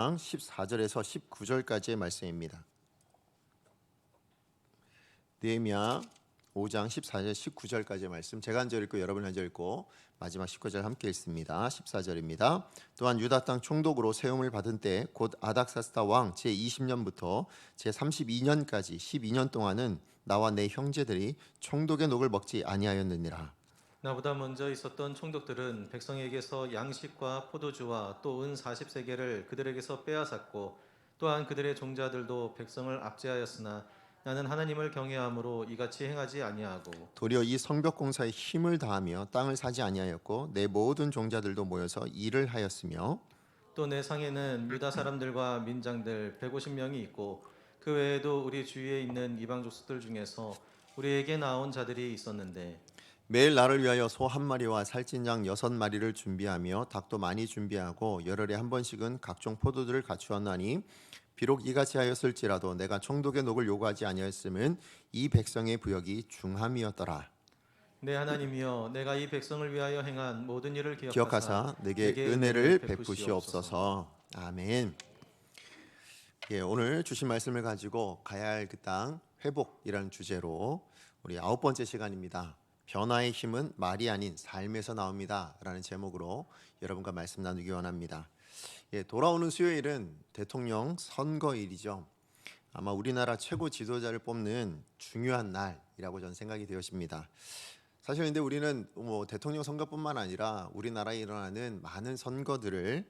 14절에서 19절까지의 말씀입니다. 느헤미야 5장 14절 19절까지의 말씀, 제가 한 절 읽고 여러분 한 절 읽고 마지막 19절 함께 읽습니다. 14절입니다. 또한 유다 땅 총독으로 세움을 받은 때 곧 아닥사스다 왕 제20년부터 제32년까지 12년 동안은 나와 내 형제들이 총독의 녹을 먹지 아니하였느니라. 나보다 먼저 있었던 총독들은 백성에게서 양식과 포도주와 또 은 40세겔을 그들에게서 빼앗았고 또한 그들의 종자들도 백성을 압제하였으나 나는 하나님을 경외함으로 이같이 행하지 아니하고 도리어 이 성벽 공사에 힘을 다하며 땅을 사지 아니하였고 내 모든 종자들도 모여서 일을 하였으며 또 내 상에는 유다 사람들과 민장들 150명이 있고 그 외에도 우리 주위에 있는 이방 족속들 중에서 우리에게 나온 자들이 있었는데 매일 나를 위하여 소 한 마리와 살찐 양 6마리를 준비하며 닭도 많이 준비하고 열흘에 한 번씩은 각종 포도들을 갖추었나니 비록 이같이 하였을지라도 내가 총독의 녹을 요구하지 아니하였음은 이 백성의 부역이 중함이었더라. 내 하나님이여 내가 이 백성을 위하여 행한 모든 일을 기억하사 내게 은혜를 베푸시옵소서. 아멘. 예, 오늘 주신 말씀을 가지고 가야 할 그 땅 회복이라는 주제로 우리 9번째 시간입니다. 변화의 힘은 말이 아닌 삶에서 나옵니다 라는 제목으로 여러분과 말씀 나누기 원합니다. 예, 돌아오는 수요일은 대통령 선거일이죠. 아마 우리나라 최고 지도자를 뽑는 중요한 날이라고 저는 생각이 되었습니다. 사실 근데 우리는 대통령 선거뿐만 아니라 우리나라에 일어나는 많은 선거들을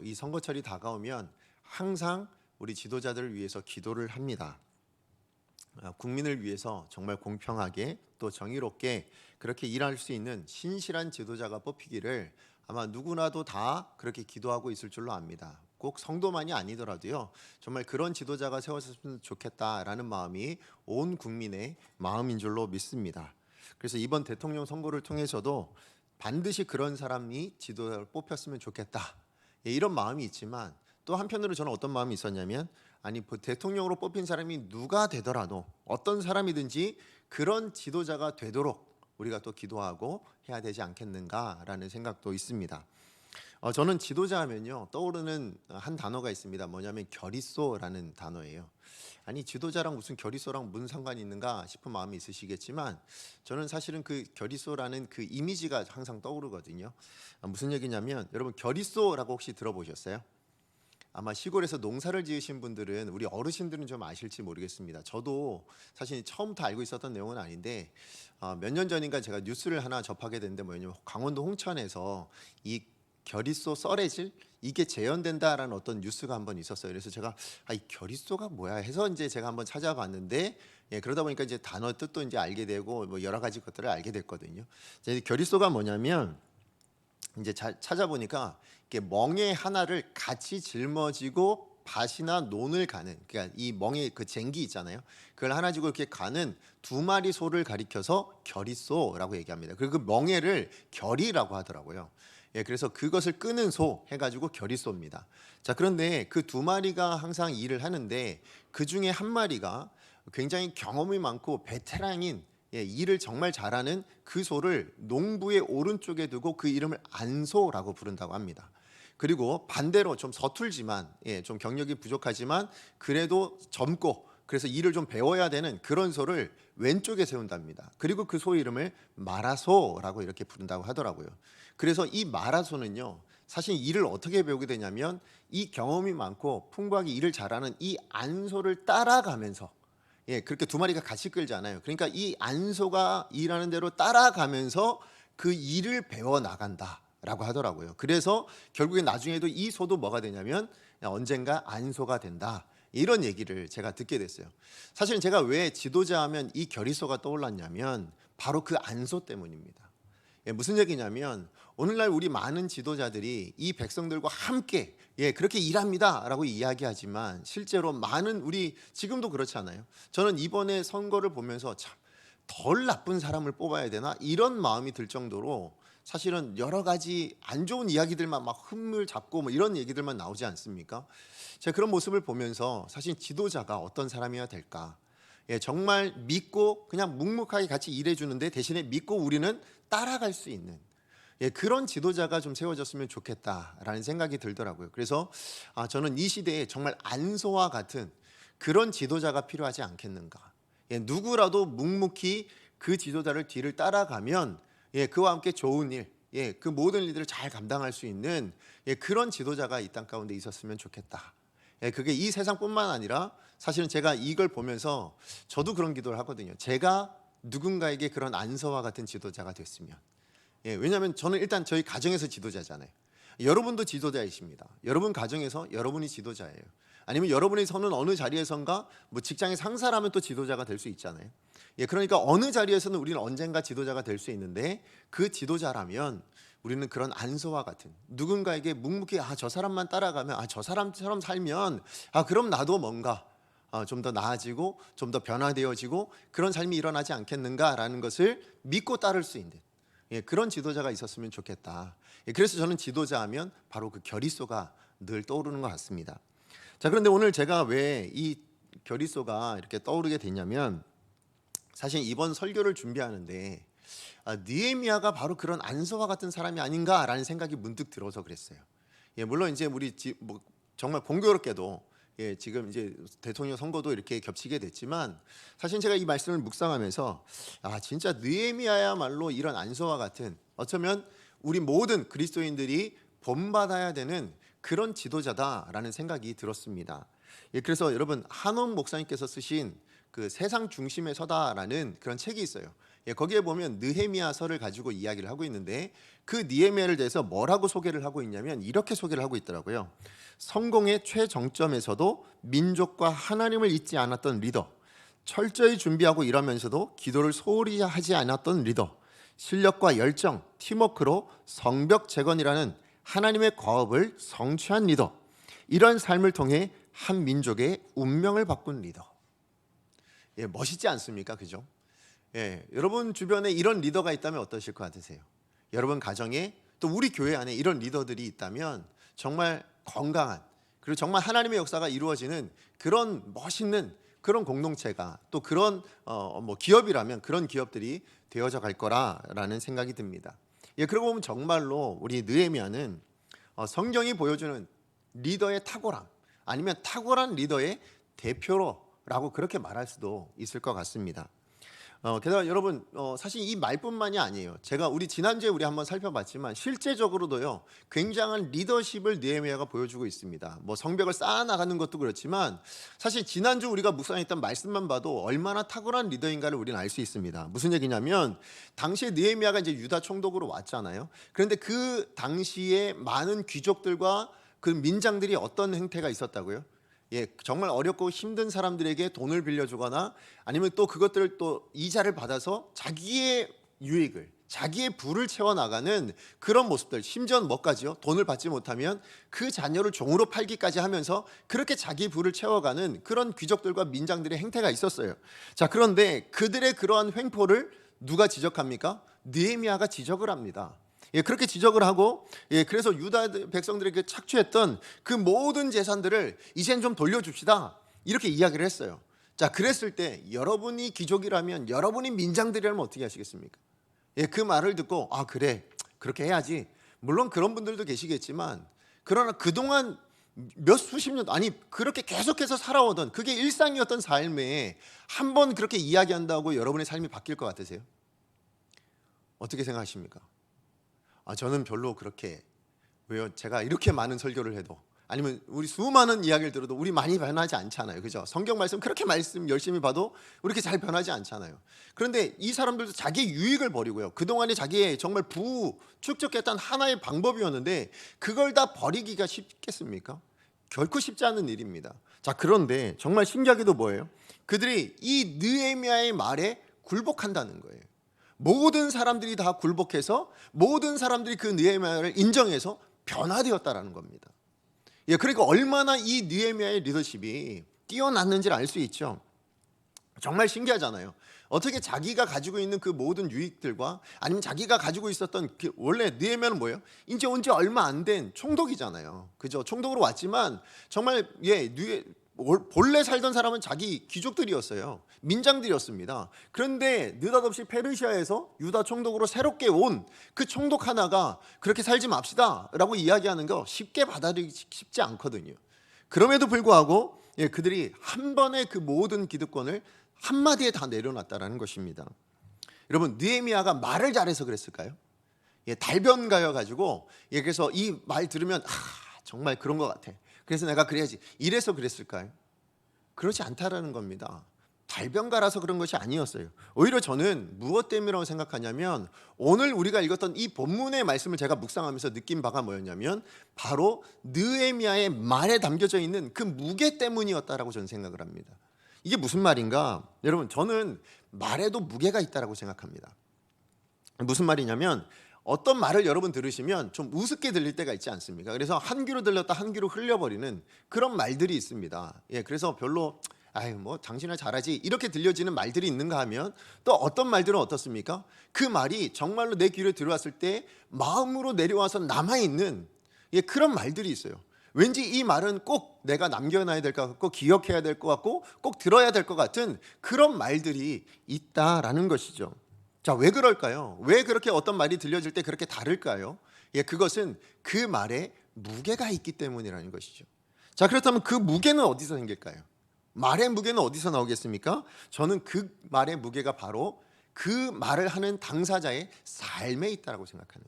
이 선거철이 다가오면 항상 우리 지도자들을 위해서 기도를 합니다. 국민을 위해서 정말 공평하게 또 정의롭게 그렇게 일할 수 있는 신실한 지도자가 뽑히기를 아마 누구나도 다 그렇게 기도하고 있을 줄로 압니다. 꼭 성도만이 아니더라도요, 정말 그런 지도자가 세워졌으면 좋겠다라는 마음이 온 국민의 마음인 줄로 믿습니다. 그래서 이번 대통령 선거를 통해서도 반드시 그런 사람이 지도자를 뽑혔으면 좋겠다, 이런 마음이 있지만 또 한편으로 저는 어떤 마음이 있었냐면, 아니 대통령으로 뽑힌 사람이 누가 되더라도 어떤 사람이든지 그런 지도자가 되도록 우리가 또 기도하고 해야 되지 않겠는가라는 생각도 있습니다. 저는 지도자 하면요 떠오르는 한 단어가 있습니다. 뭐냐면 결의소라는 단어예요. 아니 지도자랑 무슨 결의소랑 무슨 상관이 있는가 싶은 마음이 있으시겠지만, 저는 사실은 그 결의소라는 그 이미지가 항상 떠오르거든요. 무슨 얘기냐면, 여러분 결의소라고 혹시 들어보셨어요? 아마 시골에서 농사를 지으신 분들은, 우리 어르신들은 좀 아실지 모르겠습니다. 저도 사실 처음부터 알고 있었던 내용은 아닌데 몇 년 전인가 제가 뉴스를 하나 접하게 됐는데, 뭐냐면 강원도 홍천에서 이 결의소 썰해질 이게 재현된다라는 어떤 뉴스가 한번 있었어요. 그래서 제가 이 결의소가 뭐야 해서 이제 제가 한번 찾아봤는데, 그러다 보니까 이제 단어 뜻도 이제 알게 되고 뭐 여러 가지 것들을 알게 됐거든요. 이제 결의소가 뭐냐면, 이제 찾아보니까 이게 멍에 하나를 같이 짊어지고 밭이나 논을 가는, 그러니까 이 멍에 그 쟁기 있잖아요. 그걸 하나 지고 이렇게 가는 두 마리 소를 가리켜서 결의소라고 얘기합니다. 그리고 그 멍에를 결이라고 하더라고요. 그래서 그것을 끄는 소 해가지고 결의소입니다. 자, 그런데 그 두 마리가 항상 일을 하는데 그 중에 한 마리가 굉장히 경험이 많고 베테랑인, 일을 정말 잘하는 그 소를 농부의 오른쪽에 두고 그 이름을 안소라고 부른다고 합니다. 그리고 반대로 좀 서툴지만, 좀 경력이 부족하지만 그래도 젊고 그래서 일을 좀 배워야 되는 그런 소를 왼쪽에 세운답니다. 그리고 그 소 이름을 마라소라고 이렇게 부른다고 하더라고요. 그래서 이 마라소는요, 사실 일을 어떻게 배우게 되냐면, 이 경험이 많고 풍부하게 일을 잘하는 이 안소를 따라가면서, 그렇게 두 마리가 같이 끌잖아요. 그러니까 이 안소가 일하는 대로 따라가면서 그 일을 배워 나간다라고 하더라고요. 그래서 결국에 나중에도 이 소도 뭐가 되냐면 언젠가 안소가 된다, 이런 얘기를 제가 듣게 됐어요. 사실 제가 왜 지도자 하면 이 결의소가 떠올랐냐면 바로 그 안소 때문입니다. 무슨 얘기냐면, 오늘날 우리 많은 지도자들이 이 백성들과 함께 그렇게 일합니다라고 이야기하지만 실제로 많은, 우리 지금도 그렇잖아요. 저는 이번에 선거를 보면서 참 덜 나쁜 사람을 뽑아야 되나 이런 마음이 들 정도로, 사실은 여러 가지 안 좋은 이야기들만 막 흠을 잡고 뭐 이런 얘기들만 나오지 않습니까? 제가 그런 모습을 보면서 사실 지도자가 어떤 사람이어야 될까, 정말 믿고 그냥 묵묵하게 같이 일해주는데 대신에 믿고 우리는 따라갈 수 있는, 그런 지도자가 좀 세워졌으면 좋겠다라는 생각이 들더라고요. 그래서 저는 이 시대에 정말 안소와 같은 그런 지도자가 필요하지 않겠는가. 누구라도 묵묵히 그 지도자를 뒤를 따라가면 그와 함께 좋은 일, 그 모든 일들을 잘 감당할 수 있는 그런 지도자가 이 땅 가운데 있었으면 좋겠다. 그게 이 세상뿐만 아니라 사실은 제가 이걸 보면서 저도 그런 기도를 하거든요. 제가 누군가에게 그런 안서와 같은 지도자가 됐으면. 왜냐하면 저는 일단 저희 가정에서 지도자잖아요. 여러분도 지도자이십니다. 여러분 가정에서 여러분이 지도자예요. 아니면 여러분이 서는 어느 자리에선가 뭐 직장의 상사라면 또 지도자가 될 수 있잖아요. 그러니까 어느 자리에서는 우리는 언젠가 지도자가 될 수 있는데 그 지도자라면 우리는 그런 안소와 같은 누군가에게 묵묵히 저 사람만 따라가면 저 사람처럼 살면 그럼 나도 뭔가 좀 더 나아지고 좀 더 변화되어지고 그런 삶이 일어나지 않겠는가라는 것을 믿고 따를 수 있는 그런 지도자가 있었으면 좋겠다. 그래서 저는 지도자하면 바로 그 결의소가 늘 떠오르는 것 같습니다. 자, 그런데 오늘 제가 왜 이 결의소가 이렇게 떠오르게 됐냐면 사실 이번 설교를 준비하는데 느헤미야가 바로 그런 안서와 같은 사람이 아닌가라는 생각이 문득 들어서 그랬어요. 물론 이제 우리 뭐 정말 공교롭게도 지금 이제 대통령 선거도 이렇게 겹치게 됐지만 사실 제가 이 말씀을 묵상하면서 진짜 느헤미야야말로 이런 안서와 같은 어쩌면 우리 모든 그리스도인들이 본받아야 되는 그런 지도자다라는 생각이 들었습니다. 그래서 여러분 한옥 목사님께서 쓰신 그 세상 중심에 서다라는 그런 책이 있어요. 거기에 보면 느헤미야서를 가지고 이야기를 하고 있는데 그 느헤미야를 대해서 뭐라고 소개를 하고 있냐면 이렇게 소개를 하고 있더라고요. 성공의 최정점에서도 민족과 하나님을 잊지 않았던 리더, 철저히 준비하고 일하면서도 기도를 소홀히 하지 않았던 리더, 실력과 열정, 팀워크로 성벽 재건이라는 하나님의 과업을 성취한 리더, 이런 삶을 통해 한 민족의 운명을 바꾼 리더. 멋있지 않습니까? 그죠? 여러분 주변에 이런 리더가 있다면 어떠실 것 같으세요? 여러분 가정에 또 우리 교회 안에 이런 리더들이 있다면 정말 건강한 그리고 정말 하나님의 역사가 이루어지는 그런 멋있는 그런 공동체가 또 그런 뭐 기업이라면 그런 기업들이 되어져 갈 거라라는 생각이 듭니다. 그러고 보면 정말로 우리 느헤미야는 성경이 보여주는 리더의 탁월함 아니면 탁월한 리더의 대표로라고 그렇게 말할 수도 있을 것 같습니다. 게다가 여러분 사실 이 말뿐만이 아니에요. 제가 우리 지난주에 우리 한번 살펴봤지만 실제적으로도요 굉장한 리더십을 느헤미야가 보여주고 있습니다. 뭐 성벽을 쌓아나가는 것도 그렇지만 사실 지난주 우리가 묵상했던 말씀만 봐도 얼마나 탁월한 리더인가를 우리는 알 수 있습니다. 무슨 얘기냐면 당시에 느헤미야가 이제 유다 총독으로 왔잖아요. 그런데 그 당시에 많은 귀족들과 그 민장들이 어떤 행태가 있었다고요? 정말 어렵고 힘든 사람들에게 돈을 빌려주거나 아니면 또 그것들을 또 이자를 받아서 자기의 유익을 자기의 부를 채워나가는 그런 모습들, 심지어는 뭐까지요? 돈을 받지 못하면 그 자녀를 종으로 팔기까지 하면서 그렇게 자기 부를 채워가는 그런 귀족들과 민장들의 행태가 있었어요. 자, 그런데 그들의 그러한 횡포를 누가 지적합니까? 느헤미야가 지적을 합니다. 그렇게 지적을 하고 그래서 유다 백성들에게 착취했던 그 모든 재산들을 이젠 좀 돌려줍시다 이렇게 이야기를 했어요. 자, 그랬을 때 여러분이 귀족이라면 여러분이 민장들이라면 어떻게 하시겠습니까? 그 말을 듣고 그래 그렇게 해야지. 물론 그런 분들도 계시겠지만 그러나 그동안 몇 수십 년 아니 그렇게 계속해서 살아오던 그게 일상이었던 삶에 한번 그렇게 이야기한다고 여러분의 삶이 바뀔 것 같으세요? 어떻게 생각하십니까? 저는 별로 그렇게 왜요? 제가 이렇게 많은 설교를 해도 아니면 우리 수많은 이야기를 들어도 우리 많이 변하지 않잖아요. 그죠? 성경 말씀 그렇게 말씀 열심히 봐도 우리 이렇게 잘 변하지 않잖아요. 그런데 이 사람들도 자기의 유익을 버리고요. 그동안에 자기의 정말 축적했던 하나의 방법이었는데 그걸 다 버리기가 쉽겠습니까? 결코 쉽지 않은 일입니다. 자, 그런데 정말 신기하게도 뭐예요? 그들이 이 느헤미야의 말에 굴복한다는 거예요. 모든 사람들이 다 굴복해서 모든 사람들이 그 느헤미야를 인정해서 변화되었다라는 겁니다. 그러니까 얼마나 이 느헤미야의 리더십이 뛰어났는지를 알 수 있죠. 정말 신기하잖아요. 어떻게 자기가 가지고 있는 그 모든 유익들과 아니면 자기가 가지고 있었던 원래 느헤미야는 뭐예요? 이제 온 지 얼마 안 된 총독이잖아요. 그죠? 총독으로 왔지만 정말 본래 살던 사람은 자기 귀족들이었어요. 민장들이었습니다. 그런데 느닷없이 페르시아에서 유다 총독으로 새롭게 온 그 총독 하나가 그렇게 살지 맙시다 라고 이야기하는 거 쉽게 받아들이기 쉽지 않거든요. 그럼에도 불구하고 그들이 한 번에 그 모든 기득권을 한마디에 다 내려놨다라는 것입니다. 여러분, 느헤미야가 말을 잘해서 그랬을까요? 달변가여 가지고 그래서 이 말 들으면 정말 그런 것 같아, 그래서 내가 그래야지, 이래서 그랬을까요? 그렇지 않다라는 겁니다. 달변가라서 그런 것이 아니었어요. 오히려 저는 무엇 때문이라고 생각하냐면, 오늘 우리가 읽었던 이 본문의 말씀을 제가 묵상하면서 느낀 바가 뭐였냐면, 바로 느헤미야의 말에 담겨져 있는 그 무게 때문이었다라고 저는 생각을 합니다. 이게 무슨 말인가? 여러분, 저는 말에도 무게가 있다라고 생각합니다. 무슨 말이냐면, 어떤 말을 여러분 들으시면 좀 우습게 들릴 때가 있지 않습니까? 그래서 한 귀로 들렸다 한 귀로 흘려버리는 그런 말들이 있습니다. 그래서 별로 뭐 당신은 잘하지 이렇게 들려지는 말들이 있는가 하면, 또 어떤 말들은 어떻습니까? 그 말이 정말로 내 귀로 들어왔을 때 마음으로 내려와서 남아있는 그런 말들이 있어요. 왠지 이 말은 꼭 내가 남겨놔야 될 것 같고 기억해야 될 것 같고 꼭 들어야 될 것 같은 그런 말들이 있다라는 것이죠. 자, 왜 그럴까요? 왜 그렇게 어떤 말이 들려질 때 그렇게 다를까요? 그것은 그 말에 무게가 있기 때문이라는 것이죠. 자, 그렇다면 그 무게는 어디서 생길까요? 말의 무게는 어디서 나오겠습니까? 저는 그 말의 무게가 바로 그 말을 하는 당사자의 삶에 있다고 생각하는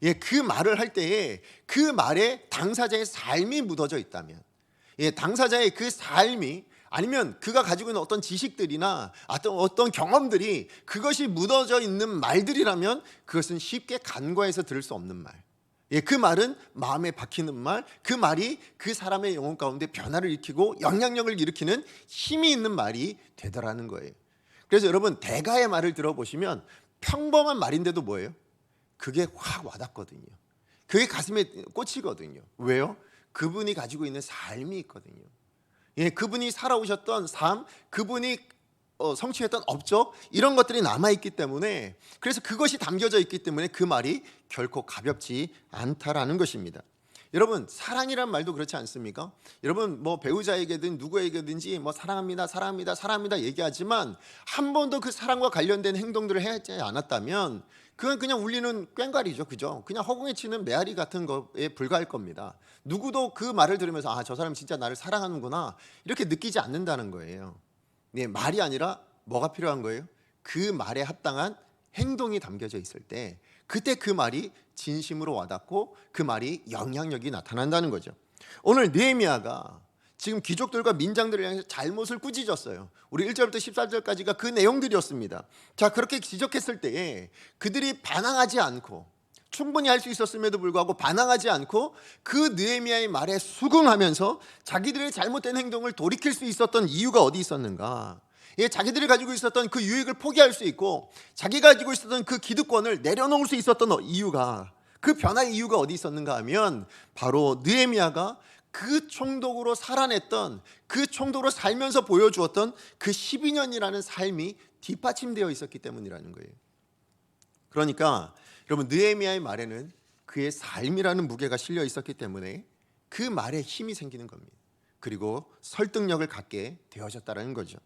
거예요. 그 말을 할 때에 그 말에 당사자의 삶이 묻어져 있다면, 당사자의 그 삶이, 아니면 그가 가지고 있는 어떤 지식들이나 어떤 경험들이 그것이 묻어져 있는 말들이라면, 그것은 쉽게 간과해서 들을 수 없는 말, 그 말은 마음에 박히는 말, 그 말이 그 사람의 영혼 가운데 변화를 일으키고 영향력을 일으키는 힘이 있는 말이 되더라는 거예요. 그래서 여러분, 대가의 말을 들어보시면 평범한 말인데도 뭐예요? 그게 확 와닿거든요. 그게 가슴에 꽂히거든요. 왜요? 그분이 가지고 있는 삶이 있거든요. 그분이 살아오셨던 삶, 그분이 성취했던 업적, 이런 것들이 남아있기 때문에, 그래서 그것이 담겨져 있기 때문에 그 말이 결코 가볍지 않다라는 것입니다. 여러분, 사랑이란 말도 그렇지 않습니까? 여러분, 뭐 배우자에게든 누구에게든지 뭐 사랑합니다, 사랑합니다, 사랑합니다 얘기하지만 한 번도 그 사랑과 관련된 행동들을 하지 않았다면 그건 그냥 울리는 꽹과리죠, 그죠? 그냥 허공에 치는 메아리 같은 거에 불과할 겁니다. 누구도 그 말을 들으면서 저 사람 진짜 나를 사랑하는구나 이렇게 느끼지 않는다는 거예요. 말이 아니라 뭐가 필요한 거예요? 그 말에 합당한 행동이 담겨져 있을 때, 그때 그 말이 진심으로 와닿고 그 말이 영향력이 나타난다는 거죠. 오늘 느헤미야가 지금 귀족들과 민장들을 향해서 잘못을 꾸짖었어요. 우리 1절부터 14절까지가 그 내용들이었습니다. 자, 그렇게 지적했을 때에 그들이 반항하지 않고, 충분히 할 수 있었음에도 불구하고 반항하지 않고 그 느헤미야의 말에 수긍하면서 자기들의 잘못된 행동을 돌이킬 수 있었던 이유가 어디 있었는가? 자기들이 가지고 있었던 그 유익을 포기할 수 있고 자기가 가지고 있었던 그 기득권을 내려놓을 수 있었던 이유가, 그 변화의 이유가 어디 있었는가 하면, 바로 느헤미야가 그 총독으로 살아냈던, 그 총독으로 살면서 보여주었던 그 12년이라는 삶이 뒷받침되어 있었기 때문이라는 거예요. 그러니까 여러분, 느헤미야의 말에는 그의 삶이라는 무게가 실려 있었기 때문에 그 말에 힘이 생기는 겁니다. 그리고 설득력을 갖게 되어졌다는 거죠.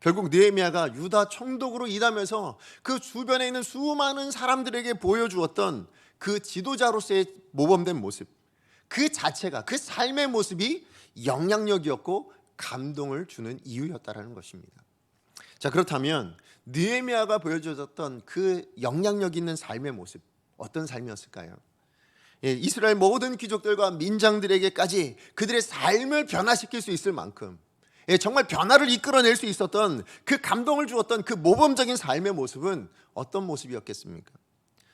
결국 느헤미야가 유다 총독으로 일하면서 그 주변에 있는 수많은 사람들에게 보여주었던 그 지도자로서의 모범된 모습, 그 자체가, 그 삶의 모습이 영향력이었고 감동을 주는 이유였다라는 것입니다. 자, 그렇다면 느헤미야가 보여주었던 그 영향력 있는 삶의 모습, 어떤 삶이었을까요? 이스라엘 모든 귀족들과 민장들에게까지 그들의 삶을 변화시킬 수 있을 만큼, 정말 변화를 이끌어낼 수 있었던, 그 감동을 주었던 그 모범적인 삶의 모습은 어떤 모습이었겠습니까?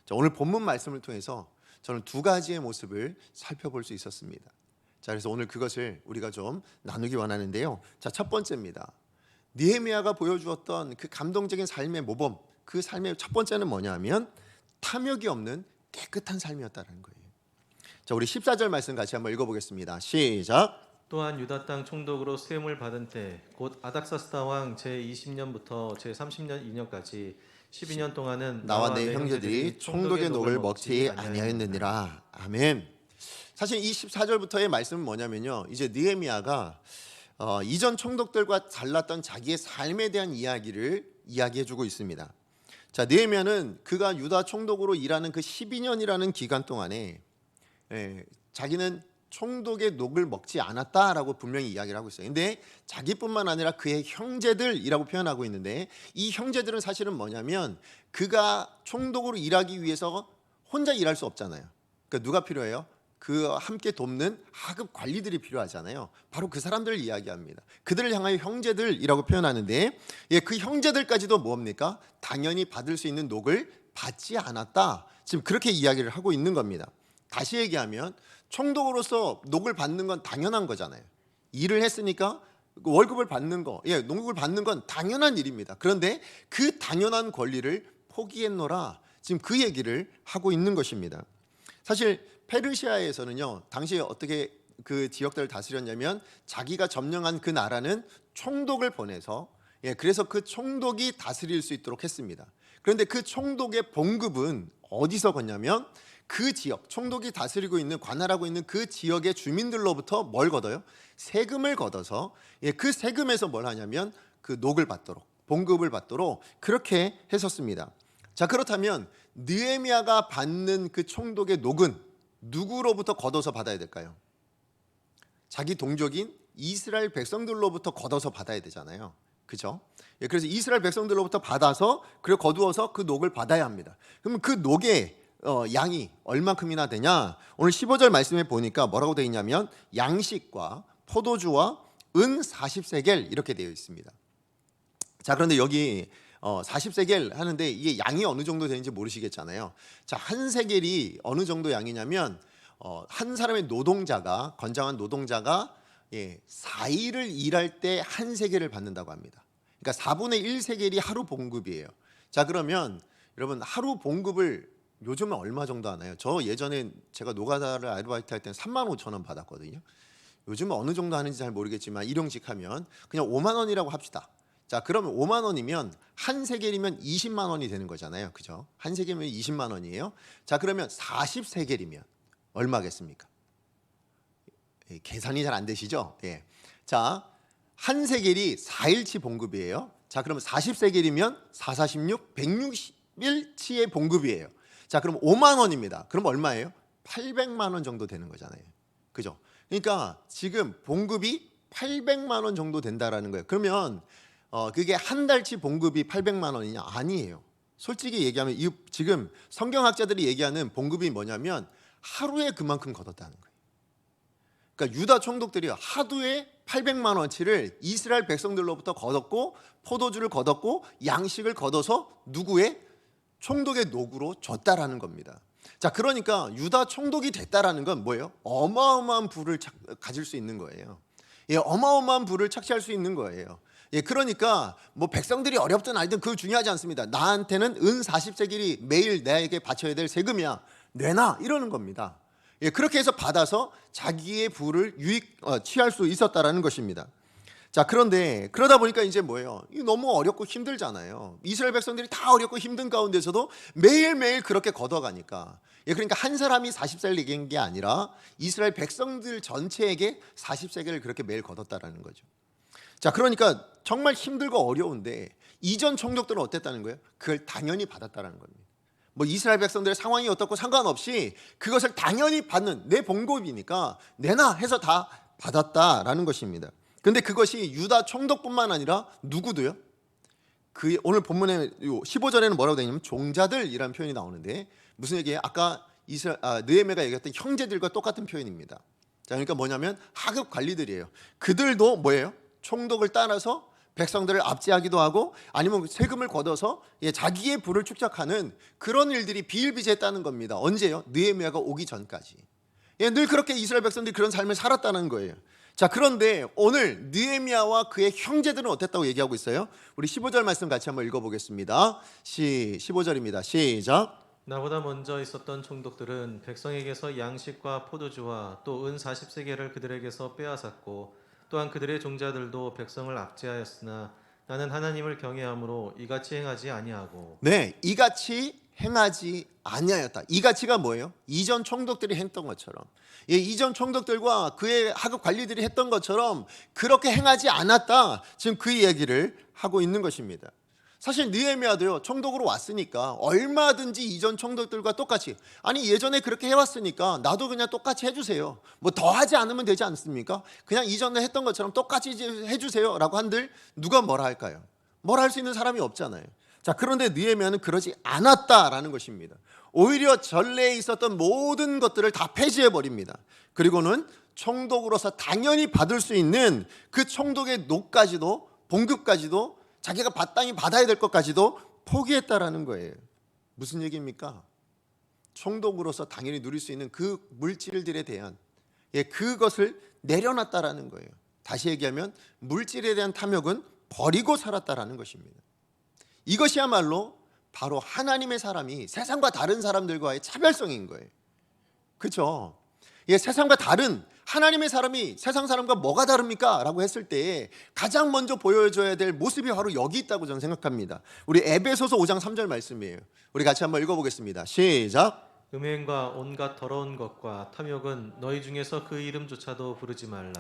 자, 오늘 본문 말씀을 통해서 저는 두 가지의 모습을 살펴볼 수 있었습니다. 자, 그래서 오늘 그것을 우리가 좀 나누기 원하는데요. 자, 첫 번째입니다. 느헤미야가 보여주었던 그 감동적인 삶의 모범, 그 삶의 첫 번째는 뭐냐면 탐욕이 없는 깨끗한 삶이었다는 거예요. 자, 우리 14절 말씀 같이 한번 읽어보겠습니다. 시작. 또한 유다 땅 총독으로 수임을 받은 때 곧 아닥사스다 왕 제20년부터 제30년 2년까지 12년 동안은 나와 내 형제들이 총독의 녹을 먹지 아니하였느니라. 아멘. 사실 이 14절부터의 말씀은 뭐냐면요, 이제 느헤미야가 이전 총독들과 달랐던 자기의 삶에 대한 이야기를 이야기해주고 있습니다. 자, 느헤미야는 그가 유다 총독으로 일하는 그 12년이라는 기간 동안에 자기는 총독의 녹을 먹지 않았다라고 분명히 이야기를 하고 있어요. 근데 자기뿐만 아니라 그의 형제들이라고 표현하고 있는데, 이 형제들은 사실은 뭐냐면 그가 총독으로 일하기 위해서 혼자 일할 수 없잖아요. 그러니까 누가 필요해요? 그 함께 돕는 하급 관리들이 필요하잖아요. 바로 그 사람들을 이야기합니다. 그들을 향하여 형제들이라고 표현하는데, 그 형제들까지도 뭡니까? 당연히 받을 수 있는 녹을 받지 않았다. 지금 그렇게 이야기를 하고 있는 겁니다. 다시 얘기하면 총독으로서 녹을 받는 건 당연한 거잖아요. 일을 했으니까 월급을 받는 거, 녹을 받는 건 당연한 일입니다. 그런데 그 당연한 권리를 포기했노라. 지금 그 얘기를 하고 있는 것입니다. 사실 페르시아에서는요, 당시에 어떻게 그 지역들을 다스렸냐면 자기가 점령한 그 나라는 총독을 보내서 그래서 그 총독이 다스릴 수 있도록 했습니다. 그런데 그 총독의 봉급은 어디서 걷냐면 그 지역, 총독이 다스리고 있는, 관할하고 있는 그 지역의 주민들로부터 뭘 걷어요? 세금을 걷어서 그 세금에서 뭘 하냐면 그 녹을 받도록, 봉급을 받도록 그렇게 했었습니다. 자, 그렇다면 느헤미야가 받는 그 총독의 녹은 누구로부터 걷어서 받아야 될까요? 자기 동족인 이스라엘 백성들로부터 걷어서 받아야 되잖아요. 그죠? 그래서 이스라엘 백성들로부터 받아서 그리고 거두어서 그 녹을 받아야 합니다. 그러면 그 녹의 양이 얼만큼이나 되냐? 오늘 15절 말씀에 보니까 뭐라고 되어 있냐면 양식과 포도주와 은 40세겔 이렇게 되어 있습니다. 자, 그런데 여기 40세겔 하는데 이게 양이 어느 정도 되는지 모르시겠잖아요. 자, 한 세겔이 어느 정도 양이냐면 한 사람의 노동자가, 건장한 노동자가 4일을 일할 때 한 세겔을 받는다고 합니다. 그러니까 4분의 1세겔이 하루 봉급이에요. 자, 그러면 여러분 하루 봉급을 요즘은 얼마 정도 하나요? 저 예전에 제가 노가다를 아르바이트 할 때는 35,000원 받았거든요. 요즘은 어느 정도 하는지 잘 모르겠지만 일용직 하면 그냥 5만 원이라고 합시다. 자, 그러면 5만 원이면 한 세겔이면 20만 원이 되는 거잖아요. 그죠? 한 세겔이면 20만 원이에요. 자, 그러면 40세겔이면 얼마겠습니까? 계산이 잘 안 되시죠? 자, 한 세겔이 4일치 봉급이에요. 자, 그러면 40세겔이면 4, 46, 160일치의 봉급이에요. 자, 그럼 5만 원입니다. 그럼 얼마예요? 800만 원 정도 되는 거잖아요. 그죠? 그러니까 지금 봉급이 800만 원 정도 된다라는 거예요. 그러면 그게 한 달치 봉급이 800만 원이냐? 아니에요. 솔직히 얘기하면 지금 성경학자들이 얘기하는 봉급이 뭐냐면 하루에 그만큼 걷었다는 거예요. 그러니까 유다 총독들이 하루에 800만 원치를 이스라엘 백성들로부터 걷었고 포도주를 걷었고 양식을 걷어서 누구의? 총독의 녹으로 줬다라는 겁니다. 자, 그러니까 유다 총독이 됐다라는 건 뭐예요? 어마어마한 부를 가질 수 있는 거예요. 어마어마한 부를 착취할 수 있는 거예요. 그러니까 뭐 백성들이 어렵든 아니든 그거 중요하지 않습니다. 나한테는 은 40세겔이 매일 나에게 바쳐야 될 세금이야. 내놔 이러는 겁니다. 그렇게 해서 받아서 자기의 부를 취할 수 있었다라는 것입니다. 자, 그런데 그러다 보니까 이제 뭐예요? 너무 어렵고 힘들잖아요. 이스라엘 백성들이 다 어렵고 힘든 가운데서도 매일매일 그렇게 걷어가니까. 그러니까 한 사람이 40세겔을 얘기한 게 아니라 이스라엘 백성들 전체에게 40세겔을 그렇게 매일 걷었다라는 거죠. 자, 그러니까 정말 힘들고 어려운데 이전 총독들은 어땠다는 거예요? 그걸 당연히 받았다라는 겁니다. 뭐 이스라엘 백성들의 상황이 어떻고 상관없이 그것을 당연히 받는, 내 봉급이니까 내놔 해서 다 받았다라는 것입니다. 근데 그것이 유다 총독뿐만 아니라 누구도요? 오늘 본문에 15절에는 뭐라고 되어 있냐면 종자들이라는 표현이 나오는데 무슨 얘기예요? 아까 느헤미야가 얘기했던 형제들과 똑같은 표현입니다. 자, 그러니까 뭐냐면 하급 관리들이에요. 그들도 뭐예요? 총독을 따라서 백성들을 압제하기도 하고 아니면 세금을 걷어서 자기의 부를 축적하는 그런 일들이 비일비재했다는 겁니다. 언제요? 느헤미야가 오기 전까지. 늘 그렇게 이스라엘 백성들이 그런 삶을 살았다는 거예요. 자, 그런데 오늘 느헤미야와 그의 형제들은 어땠다고 얘기하고 있어요? 우리 15절 말씀 같이 한번 읽어보겠습니다. 15절입니다. 시작. 나보다 먼저 있었던 총독들은 백성에게서 양식과 포도주와 또 은 40세겔을 그들에게서 빼앗았고 또한 그들의 종자들도 백성을 압제하였으나 나는 하나님을 경외함으로 이같이 행하지 아니하고. 네, 이같이 행하지 아니하였다. 이 가치가 뭐예요? 이전 총독들이 했던 것처럼, 이전 총독들과 그의 하급 관리들이 했던 것처럼 그렇게 행하지 않았다. 지금 그 얘기를 하고 있는 것입니다. 사실 느헤미야도요, 총독으로 왔으니까 얼마든지 이전 총독들과 똑같이, 아니 예전에 그렇게 해왔으니까 나도 그냥 똑같이 해주세요, 뭐 더 하지 않으면 되지 않습니까? 그냥 이전에 했던 것처럼 똑같이 해주세요 라고 한들 누가 뭐라 할까요? 뭘 할 수 있는 사람이 없잖아요. 자, 그런데 느헤미야는 그러지 않았다라는 것입니다. 오히려 전례에 있었던 모든 것들을 다 폐지해 버립니다. 그리고는 총독으로서 당연히 받을 수 있는 그 총독의 녹까지도, 봉급까지도, 자기가 마땅히 받아야 될 것까지도 포기했다라는 거예요. 무슨 얘기입니까? 총독으로서 당연히 누릴 수 있는 그 물질들에 대한, 그것을 내려놨다라는 거예요. 다시 얘기하면 물질에 대한 탐욕은 버리고 살았다라는 것입니다. 이것이야말로 바로 하나님의 사람이 세상과 다른 사람들과의 차별성인 거예요. 그렇죠? 세상과 다른 하나님의 사람이 세상 사람과 뭐가 다릅니까? 라고 했을 때 가장 먼저 보여줘야 될 모습이 바로 여기 있다고 저는 생각합니다. 우리 에베소서 5장 3절 말씀이에요. 우리 같이 한번 읽어보겠습니다. 시작. 음행과 온갖 더러운 것과 탐욕은 너희 중에서 그 이름조차도 부르지 말라.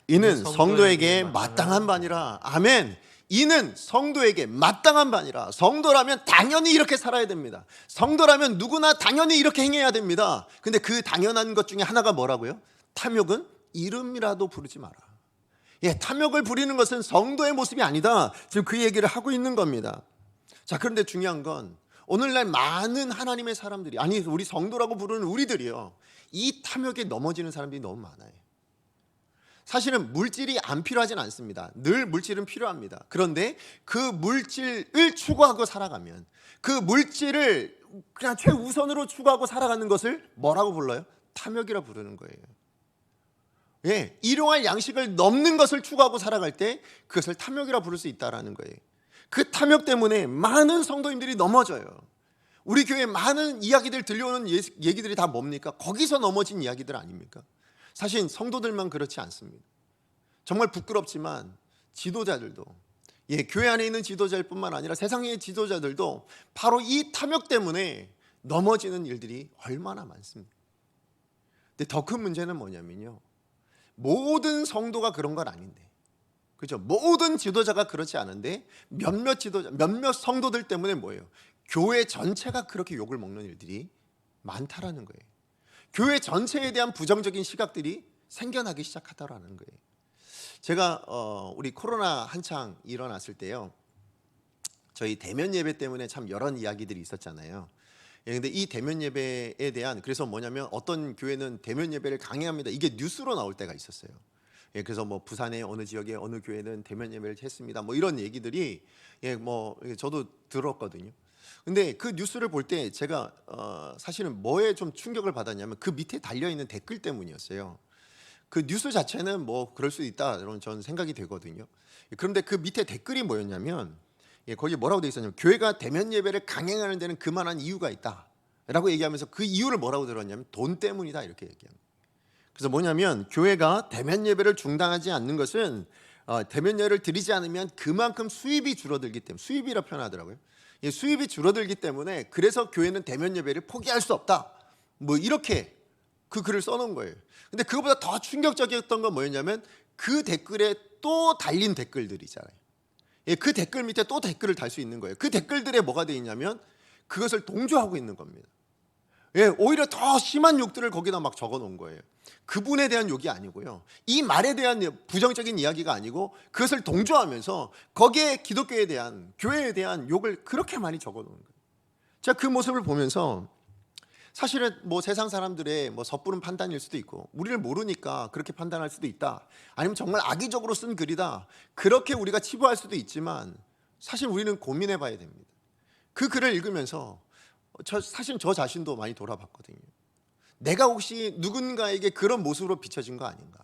이는 성도에게 마땅한 바니라. 아멘. 이는 성도에게 마땅한 바니라. 성도라면 당연히 이렇게 살아야 됩니다. 성도라면 누구나 당연히 이렇게 행해야 됩니다. 근데 그 당연한 것 중에 하나가 뭐라고요? 탐욕은 이름이라도 부르지 마라. 탐욕을 부리는 것은 성도의 모습이 아니다. 지금 그 얘기를 하고 있는 겁니다. 자, 그런데 중요한 건 오늘날 많은 하나님의 사람들이, 아니 우리 성도라고 부르는 우리들이요, 이 탐욕에 넘어지는 사람들이 너무 많아요. 사실은 물질이 안 필요하진 않습니다. 늘 물질은 필요합니다. 그런데 그 물질을 추구하고 살아가면, 그 물질을 그냥 최우선으로 추구하고 살아가는 것을 뭐라고 불러요? 탐욕이라 부르는 거예요. 일용할 양식을 넘는 것을 추구하고 살아갈 때 그것을 탐욕이라 부를 수 있다는 거예요. 그 탐욕 때문에 많은 성도님들이 넘어져요. 우리 교회에 많은 이야기들 들려오는 얘기들이 다 뭡니까? 거기서 넘어진 이야기들 아닙니까? 사실 성도들만 그렇지 않습니다. 정말 부끄럽지만 지도자들도, 교회 안에 있는 지도자일 뿐만 아니라 세상의 지도자들도 바로 이 탐욕 때문에 넘어지는 일들이 얼마나 많습니다. 근데 더 큰 문제는 뭐냐면요, 모든 성도가 그런 건 아닌데, 그렇죠? 모든 지도자가 그렇지 않은데 몇몇 지도자, 몇몇 성도들 때문에 뭐예요? 교회 전체가 그렇게 욕을 먹는 일들이 많다라는 거예요. 교회 전체에 대한 부정적인 시각들이 생겨나기 시작하다라는 거예요. 제가 우리 코로나 한창 일어났을 때요, 저희 대면 예배 때문에 참 여러 이야기들이 있었잖아요. 근데 이 대면 예배에 대한, 그래서 뭐냐면 어떤 교회는 대면 예배를 강행합니다, 이게 뉴스로 나올 때가 있었어요. 그래서 뭐 부산의 어느 지역에 어느 교회는 대면 예배를 했습니다, 뭐 이런 얘기들이 뭐 저도 들었거든요. 근데 그 뉴스를 볼 때 제가 사실은 뭐에 좀 충격을 받았냐면 그 밑에 달려있는 댓글 때문이었어요. 그 뉴스 자체는 뭐 그럴 수 있다, 이런 저는 생각이 되거든요. 그런데 그 밑에 댓글이 뭐였냐면, 거기 뭐라고 돼 있었냐면, 교회가 대면 예배를 강행하는 데는 그만한 이유가 있다 라고 얘기하면서 그 이유를 뭐라고 들었냐면 돈 때문이다, 이렇게 얘기합니다. 그래서 뭐냐면, 교회가 대면 예배를 중단하지 않는 것은 대면 예배를 드리지 않으면 그만큼 수입이 줄어들기 때문에, 수입이라 표현하더라고요. 수입이 줄어들기 때문에 그래서 교회는 대면 예배를 포기할 수 없다, 뭐 이렇게 그 글을 써놓은 거예요. 근데 그거보다 더 충격적이었던 건 뭐였냐면, 그 댓글에 또 달린 댓글들이잖아요. 그 댓글 밑에 또 댓글을 달 수 있는 거예요. 그 댓글들에 뭐가 돼 있냐면 그것을 동조하고 있는 겁니다. 오히려 더 심한 욕들을 거기다 막 적어 놓은 거예요. 그분에 대한 욕이 아니고요, 이 말에 대한 부정적인 이야기가 아니고 그것을 동조하면서 거기에 기독교에 대한, 교회에 대한 욕을 그렇게 많이 적어 놓은 거예요. 제가 그 모습을 보면서 사실은 뭐 세상 사람들의 뭐 섣부른 판단일 수도 있고, 우리를 모르니까 그렇게 판단할 수도 있다, 아니면 정말 악의적으로 쓴 글이다, 그렇게 우리가 치부할 수도 있지만, 사실 우리는 고민해 봐야 됩니다. 그 글을 읽으면서 사실 저 자신도 많이 돌아봤거든요. 내가 혹시 누군가에게 그런 모습으로 비춰진 거 아닌가?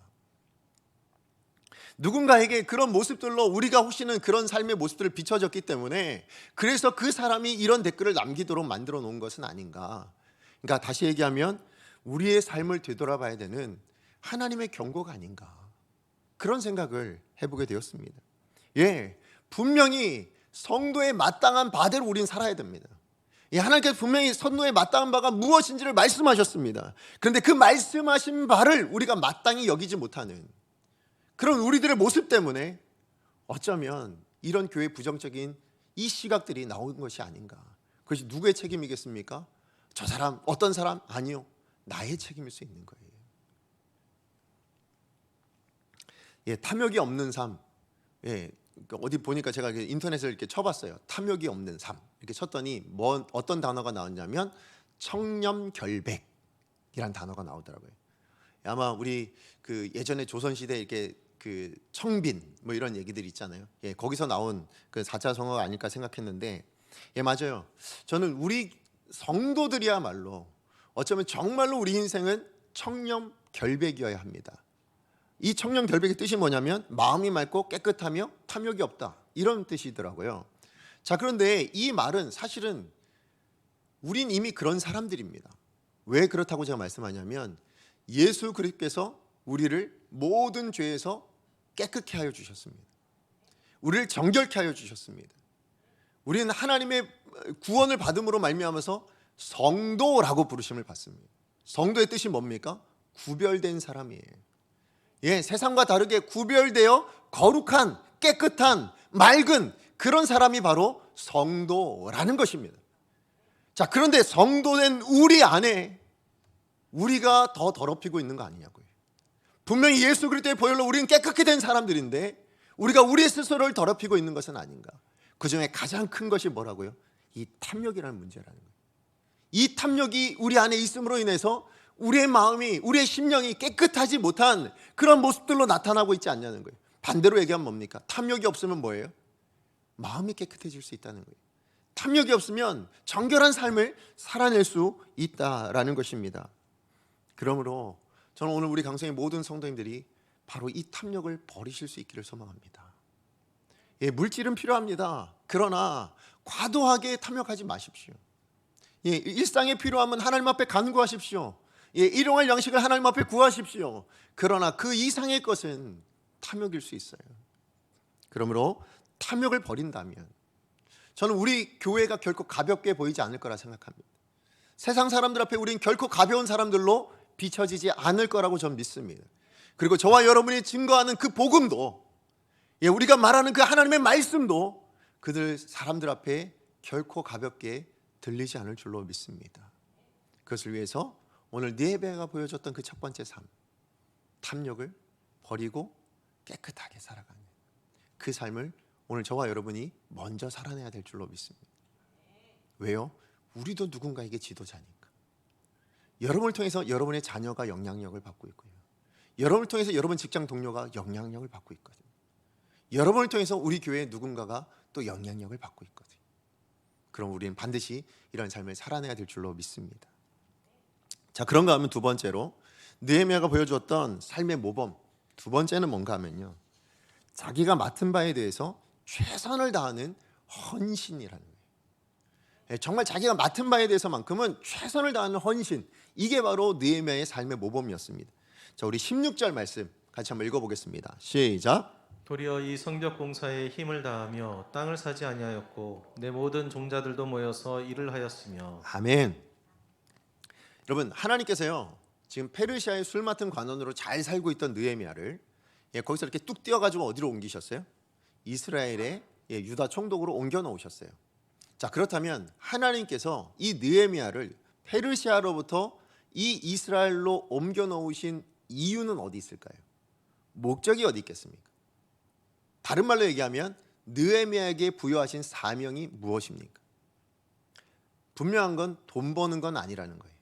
누군가에게 그런 모습들로 우리가 혹시는 그런 삶의 모습들을 비춰졌기 때문에 그래서 그 사람이 이런 댓글을 남기도록 만들어 놓은 것은 아닌가? 그러니까 다시 얘기하면 우리의 삶을 되돌아봐야 되는 하나님의 경고가 아닌가, 그런 생각을 해보게 되었습니다. 분명히 성도의 마땅한 바대로 우린 살아야 됩니다. 하나님께서 분명히 선노에 마땅한 바가 무엇인지를 말씀하셨습니다. 그런데 그 말씀하신 바를 우리가 마땅히 여기지 못하는 그런 우리들의 모습 때문에 어쩌면 이런 교회 부정적인 이 시각들이 나온 것이 아닌가. 그것이 누구의 책임이겠습니까? 저 사람, 어떤 사람? 아니요, 나의 책임일 수 있는 거예요. 탐욕이 없는 삶. 어디 보니까 제가 인터넷을 이렇게 쳐봤어요. 탐욕이 없는 삶 이렇게 쳤더니 어떤 단어가 나왔냐면 청렴결백이란 단어가 나오더라고요. 아마 우리 그 예전에 조선시대 이렇게 그 청빈 뭐 이런 얘기들 있잖아요. 거기서 나온 그 4차 성어가 아닐까 생각했는데, 맞아요. 저는 우리 성도들이야말로 어쩌면 정말로 우리 인생은 청렴결백이어야 합니다. 이 청렴결백의 뜻이 뭐냐면 마음이 맑고 깨끗하며 탐욕이 없다, 이런 뜻이더라고요. 자, 그런데 이 말은 사실은 우린 이미 그런 사람들입니다. 왜 그렇다고 제가 말씀하냐면 예수 그리스도께서 우리를 모든 죄에서 깨끗게 하여 주셨습니다. 우리를 정결케 하여 주셨습니다. 우리는 하나님의 구원을 받음으로 말미암아서 성도라고 부르심을 받습니다. 성도의 뜻이 뭡니까? 구별된 사람이에요. 세상과 다르게 구별되어 거룩한, 깨끗한, 맑은 그런 사람이 바로 성도라는 것입니다. 자, 그런데 성도된 우리 안에 우리가 더 더럽히고 있는 거 아니냐고요. 분명히 예수 그리스도의 보혈로 우리는 깨끗게 된 사람들인데 우리가 우리 스스로를 더럽히고 있는 것은 아닌가. 그 중에 가장 큰 것이 뭐라고요? 이 탐욕이라는 문제라는 거예요. 이 탐욕이 우리 안에 있음으로 인해서 우리의 마음이, 우리의 심령이 깨끗하지 못한 그런 모습들로 나타나고 있지 않냐는 거예요. 반대로 얘기하면 뭡니까? 탐욕이 없으면 뭐예요? 마음이 깨끗해질 수 있다는 거예요. 탐욕이 없으면 정결한 삶을 살아낼 수 있다라는 것입니다. 그러므로 저는 오늘 우리 강성의 모든 성도님들이 바로 이 탐욕을 버리실 수 있기를 소망합니다. 물질은 필요합니다. 그러나 과도하게 탐욕하지 마십시오. 일상에 필요하면 하나님 앞에 간구하십시오. 일용할 양식을 하나님 앞에 구하십시오. 그러나 그 이상의 것은 탐욕일 수 있어요. 그러므로 탐욕을 버린다면 저는 우리 교회가 결코 가볍게 보이지 않을 거라 생각합니다. 세상 사람들 앞에 우리는 결코 가벼운 사람들로 비춰지지 않을 거라고 저는 믿습니다. 그리고 저와 여러분이 증거하는 그 복음도, 우리가 말하는 그 하나님의 말씀도 그들 사람들 앞에 결코 가볍게 들리지 않을 줄로 믿습니다. 그것을 위해서 오늘 느헤미야가 보여줬던 그 첫 번째 삶, 탐욕을 버리고 깨끗하게 살아가는 그 삶을 오늘 저와 여러분이 먼저 살아내야 될 줄로 믿습니다. 왜요? 우리도 누군가에게 지도자니까. 여러분을 통해서 여러분의 자녀가 영향력을 받고 있고요. 여러분을 통해서 여러분 직장 동료가 영향력을 받고 있거든요. 여러분을 통해서 우리 교회의 누군가가 또 영향력을 받고 있거든요. 그럼 우리는 반드시 이런 삶을 살아내야 될 줄로 믿습니다. 자, 그런가 하면 두 번째로 느헤미야가 보여주었던 삶의 모범, 두 번째는 뭔가 하면요, 자기가 맡은 바에 대해서 최선을 다하는 헌신이라는 거예요. 정말 자기가 맡은 바에 대해서만큼은 최선을 다하는 헌신, 이게 바로 느헤미야의 삶의 모범이었습니다. 자, 우리 16절 말씀 같이 한번 읽어보겠습니다. 시작. 도리어 이 성벽 공사에 힘을 다하며 땅을 사지 아니하였고 내 모든 종자들도 모여서 일을 하였으며. 아멘. 여러분, 하나님께서요 지금 페르시아의 술 맡은 관원으로 잘 살고 있던 느헤미야를 거기서 이렇게 뚝 띄어가지고 어디로 옮기셨어요? 이스라엘의 유다 총독으로 옮겨 놓으셨어요. 자, 그렇다면 하나님께서 이 느헤미야를 페르시아로부터 이 이스라엘로 옮겨 놓으신 이유는 어디 있을까요? 목적이 어디 있겠습니까? 다른 말로 얘기하면 느헤미야에게 부여하신 사명이 무엇입니까? 분명한 건 돈 버는 건 아니라는 거예요.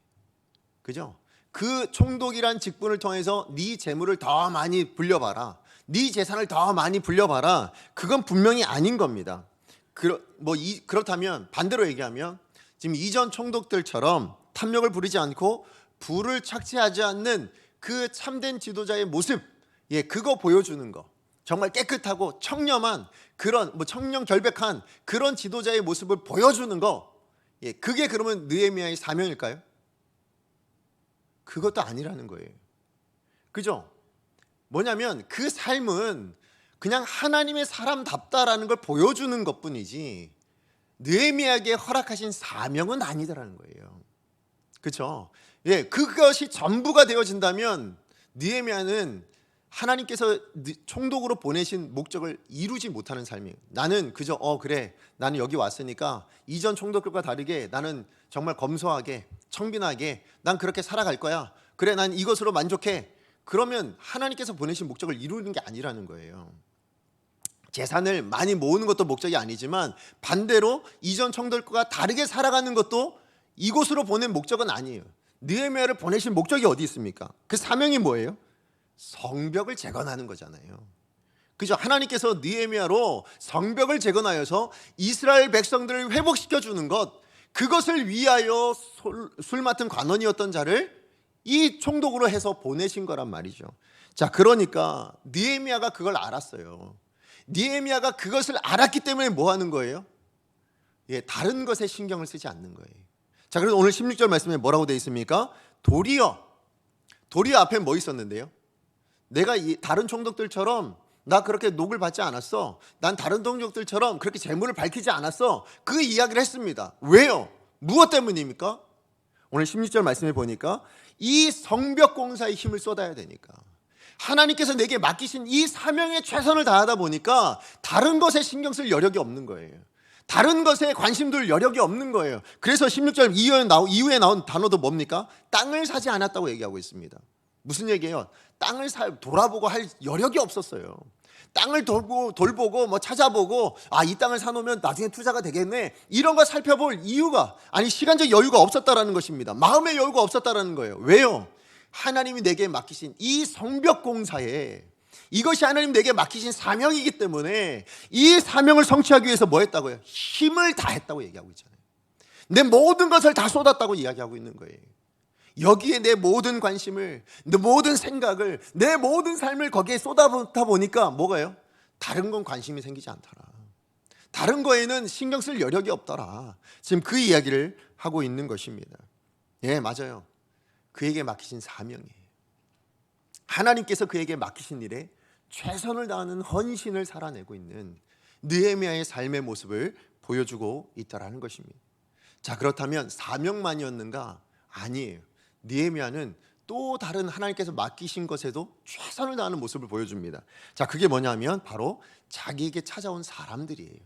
그죠? 그 총독이란 직분을 통해서 네 재물을 더 많이 불려봐라, 네 재산을 더 많이 불려봐라, 그건 분명히 아닌 겁니다. 그렇다면 반대로 얘기하면 지금 이전 총독들처럼 탐욕을 부리지 않고 부를 착취하지 않는 그 참된 지도자의 모습, 그거 보여주는 거, 정말 깨끗하고 청렴한 그런 청렴결백한 그런 지도자의 모습을 보여주는 거, 그게 그러면 느헤미야의 사명일까요? 그것도 아니라는 거예요. 그죠? 뭐냐면 그 삶은 그냥 하나님의 사람답다라는 걸 보여주는 것뿐이지 느헤미야에게 허락하신 사명은 아니더라는 거예요. 그렇죠? 예, 그것이 전부가 되어진다면 느헤미야는 하나님께서 총독으로 보내신 목적을 이루지 못하는 삶이에요. 나는 그저 그래, 나는 여기 왔으니까 이전 총독들과 다르게 나는 정말 검소하게 청빈하게 난 그렇게 살아갈 거야. 그래, 난 이것으로 만족해. 그러면 하나님께서 보내신 목적을 이루는 게 아니라는 거예요. 재산을 많이 모으는 것도 목적이 아니지만 반대로 이전 총독들과 다르게 살아가는 것도 이곳으로 보낸 목적은 아니에요. 느헤미야를 보내신 목적이 어디 있습니까? 그 사명이 뭐예요? 성벽을 재건하는 거잖아요. 그죠? 하나님께서 느헤미야로 성벽을 재건하여서 이스라엘 백성들을 회복시켜 주는 것, 그것을 위하여 술 맡은 관원이었던 자를 이 총독으로 해서 보내신 거란 말이죠. 자, 그러니까 느헤미야가 그걸 알았어요. 느헤미야가 그것을 알았기 때문에 뭐 하는 거예요? 예, 다른 것에 신경을 쓰지 않는 거예요. 자, 그래서 오늘 16절 말씀에 뭐라고 되어 있습니까? 도리어 앞에 뭐 있었는데요? 내가 다른 총독들처럼 나 그렇게 녹을 받지 않았어. 난 다른 총독들처럼 그렇게 재물을 밝히지 않았어. 그 이야기를 했습니다. 왜요? 무엇 때문입니까? 오늘 16절 말씀에 보니까 이 성벽 공사에 힘을 쏟아야 되니까, 하나님께서 내게 맡기신 이 사명에 최선을 다하다 보니까 다른 것에 신경 쓸 여력이 없는 거예요. 다른 것에 관심 둘 여력이 없는 거예요. 그래서 16절 이후에 나온 단어도 뭡니까? 땅을 사지 않았다고 얘기하고 있습니다. 무슨 얘기예요? 땅을 돌아보고 할 여력이 없었어요. 땅을 돌보고 뭐 찾아보고 이 땅을 사놓으면 나중에 투자가 되겠네, 이런 거 살펴볼 이유가, 시간적 여유가 없었다라는 것입니다. 마음의 여유가 없었다라는 거예요. 왜요? 하나님이 내게 맡기신 이 성벽 공사에, 이것이 하나님 내게 맡기신 사명이기 때문에 이 사명을 성취하기 위해서 뭐 했다고요? 힘을 다했다고 얘기하고 있잖아요. 내 모든 것을 다 쏟았다고 이야기하고 있는 거예요. 여기에 내 모든 관심을, 내 모든 생각을, 내 모든 삶을 거기에 쏟아붓다 보니까 뭐가요? 다른 건 관심이 생기지 않더라. 다른 거에는 신경 쓸 여력이 없더라. 지금 그 이야기를 하고 있는 것입니다. 예, 맞아요. 그에게 맡기신 사명이에요. 하나님께서 그에게 맡기신 일에 최선을 다하는 헌신을 살아내고 있는 느헤미야의 삶의 모습을 보여주고 있다라는 것입니다. 자, 그렇다면 사명만이었는가? 아니에요. 느헤미야는 또 다른 하나님께서 맡기신 것에도 최선을 다하는 모습을 보여줍니다. 자, 그게 뭐냐면 바로 자기에게 찾아온 사람들이에요.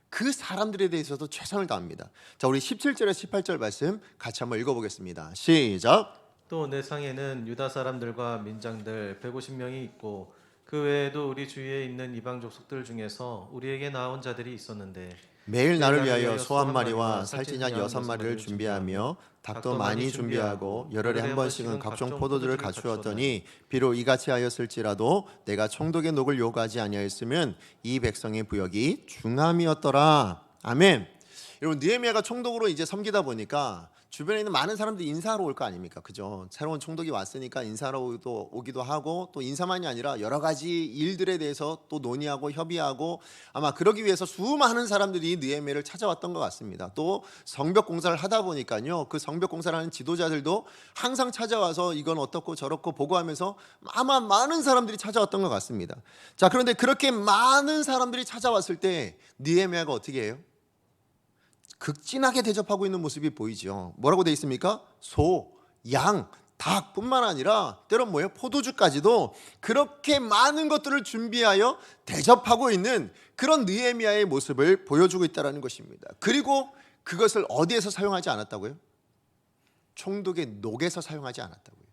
그 사람들에 대해서도 최선을 다합니다. 자, 우리 17절에서 18절 말씀 같이 한번 읽어보겠습니다. 시작. 또 내 상에는 유다 사람들과 민장들 150명이 있고 그 외에도 우리 주위에 있는 이방 족속들 중에서 우리에게 나온 자들이 있었는데 매일 나를 위하여 소 한 마리와 살찐 양 6마리를 준비하며 닭도 많이 준비하고 열흘에 한 번씩은 각종 포도주를 갖추었더니 비록 이같이 하였을지라도 내가 총독의 녹을 요구하지 아니하였으면 이 백성의 부역이 중함이었더라. 아멘. 여러분, 느헤미야가 총독으로 이제 섬기다 보니까 주변에 있는 많은 사람들이 인사하러 올 거 아닙니까? 그죠? 새로운 총독이 왔으니까 인사하러 오기도 하고, 또 인사만이 아니라 여러 가지 일들에 대해서 또 논의하고 협의하고, 아마 그러기 위해서 수많은 사람들이 느헤미야를 찾아왔던 것 같습니다. 또 성벽 공사를 하다 보니까요, 그 성벽 공사를 하는 지도자들도 항상 찾아와서 이건 어떻고 저렇고 보고하면서 아마 많은 사람들이 찾아왔던 것 같습니다. 자, 그런데 그렇게 많은 사람들이 찾아왔을 때 느헤미야가 어떻게 해요? 극진하게 대접하고 있는 모습이 보이죠. 뭐라고 되어 있습니까? 소, 양, 닭뿐만 아니라 때론 뭐예요? 포도주까지도 그렇게 많은 것들을 준비하여 대접하고 있는 그런 느헤미야의 모습을 보여주고 있다는 것입니다. 그리고 그것을 어디에서 사용하지 않았다고요? 총독의 녹에서 사용하지 않았다고요.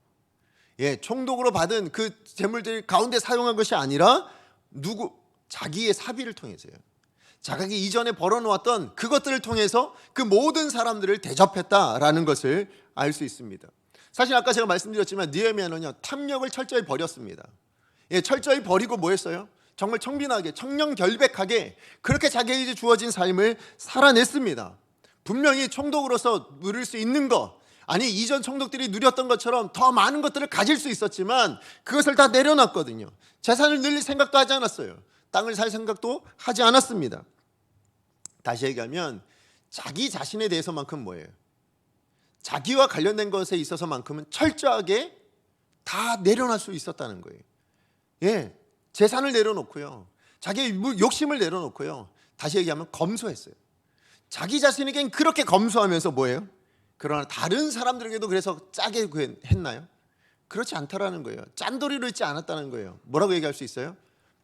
예, 총독으로 받은 그 재물들 가운데 사용한 것이 아니라 자기의 사비를 통해서요. 자기 이전에 벌어놓았던 그것들을 통해서 그 모든 사람들을 대접했다라는 것을 알 수 있습니다. 사실 아까 제가 말씀드렸지만 느헤미야는요, 탐욕을 철저히 버렸습니다. 예, 철저히 버리고 뭐 했어요? 정말 청빈하게, 청렴결백하게 그렇게 자기에게 주어진 삶을 살아냈습니다. 분명히 총독으로서 누릴 수 있는 것, 이전 총독들이 누렸던 것처럼 더 많은 것들을 가질 수 있었지만 그것을 다 내려놨거든요. 재산을 늘릴 생각도 하지 않았어요. 땅을 살 생각도 하지 않았습니다. 다시 얘기하면 자기 자신에 대해서만큼 뭐예요? 자기와 관련된 것에 있어서만큼은 철저하게 다 내려놓을 수 있었다는 거예요. 예, 재산을 내려놓고요, 자기의 욕심을 내려놓고요, 다시 얘기하면 검소했어요. 자기 자신에겐 그렇게 검소하면서 뭐예요? 그러나 다른 사람들에게도 그래서 짜게 했나요? 그렇지 않다라는 거예요. 짠돌이로 있지 않았다는 거예요. 뭐라고 얘기할 수 있어요?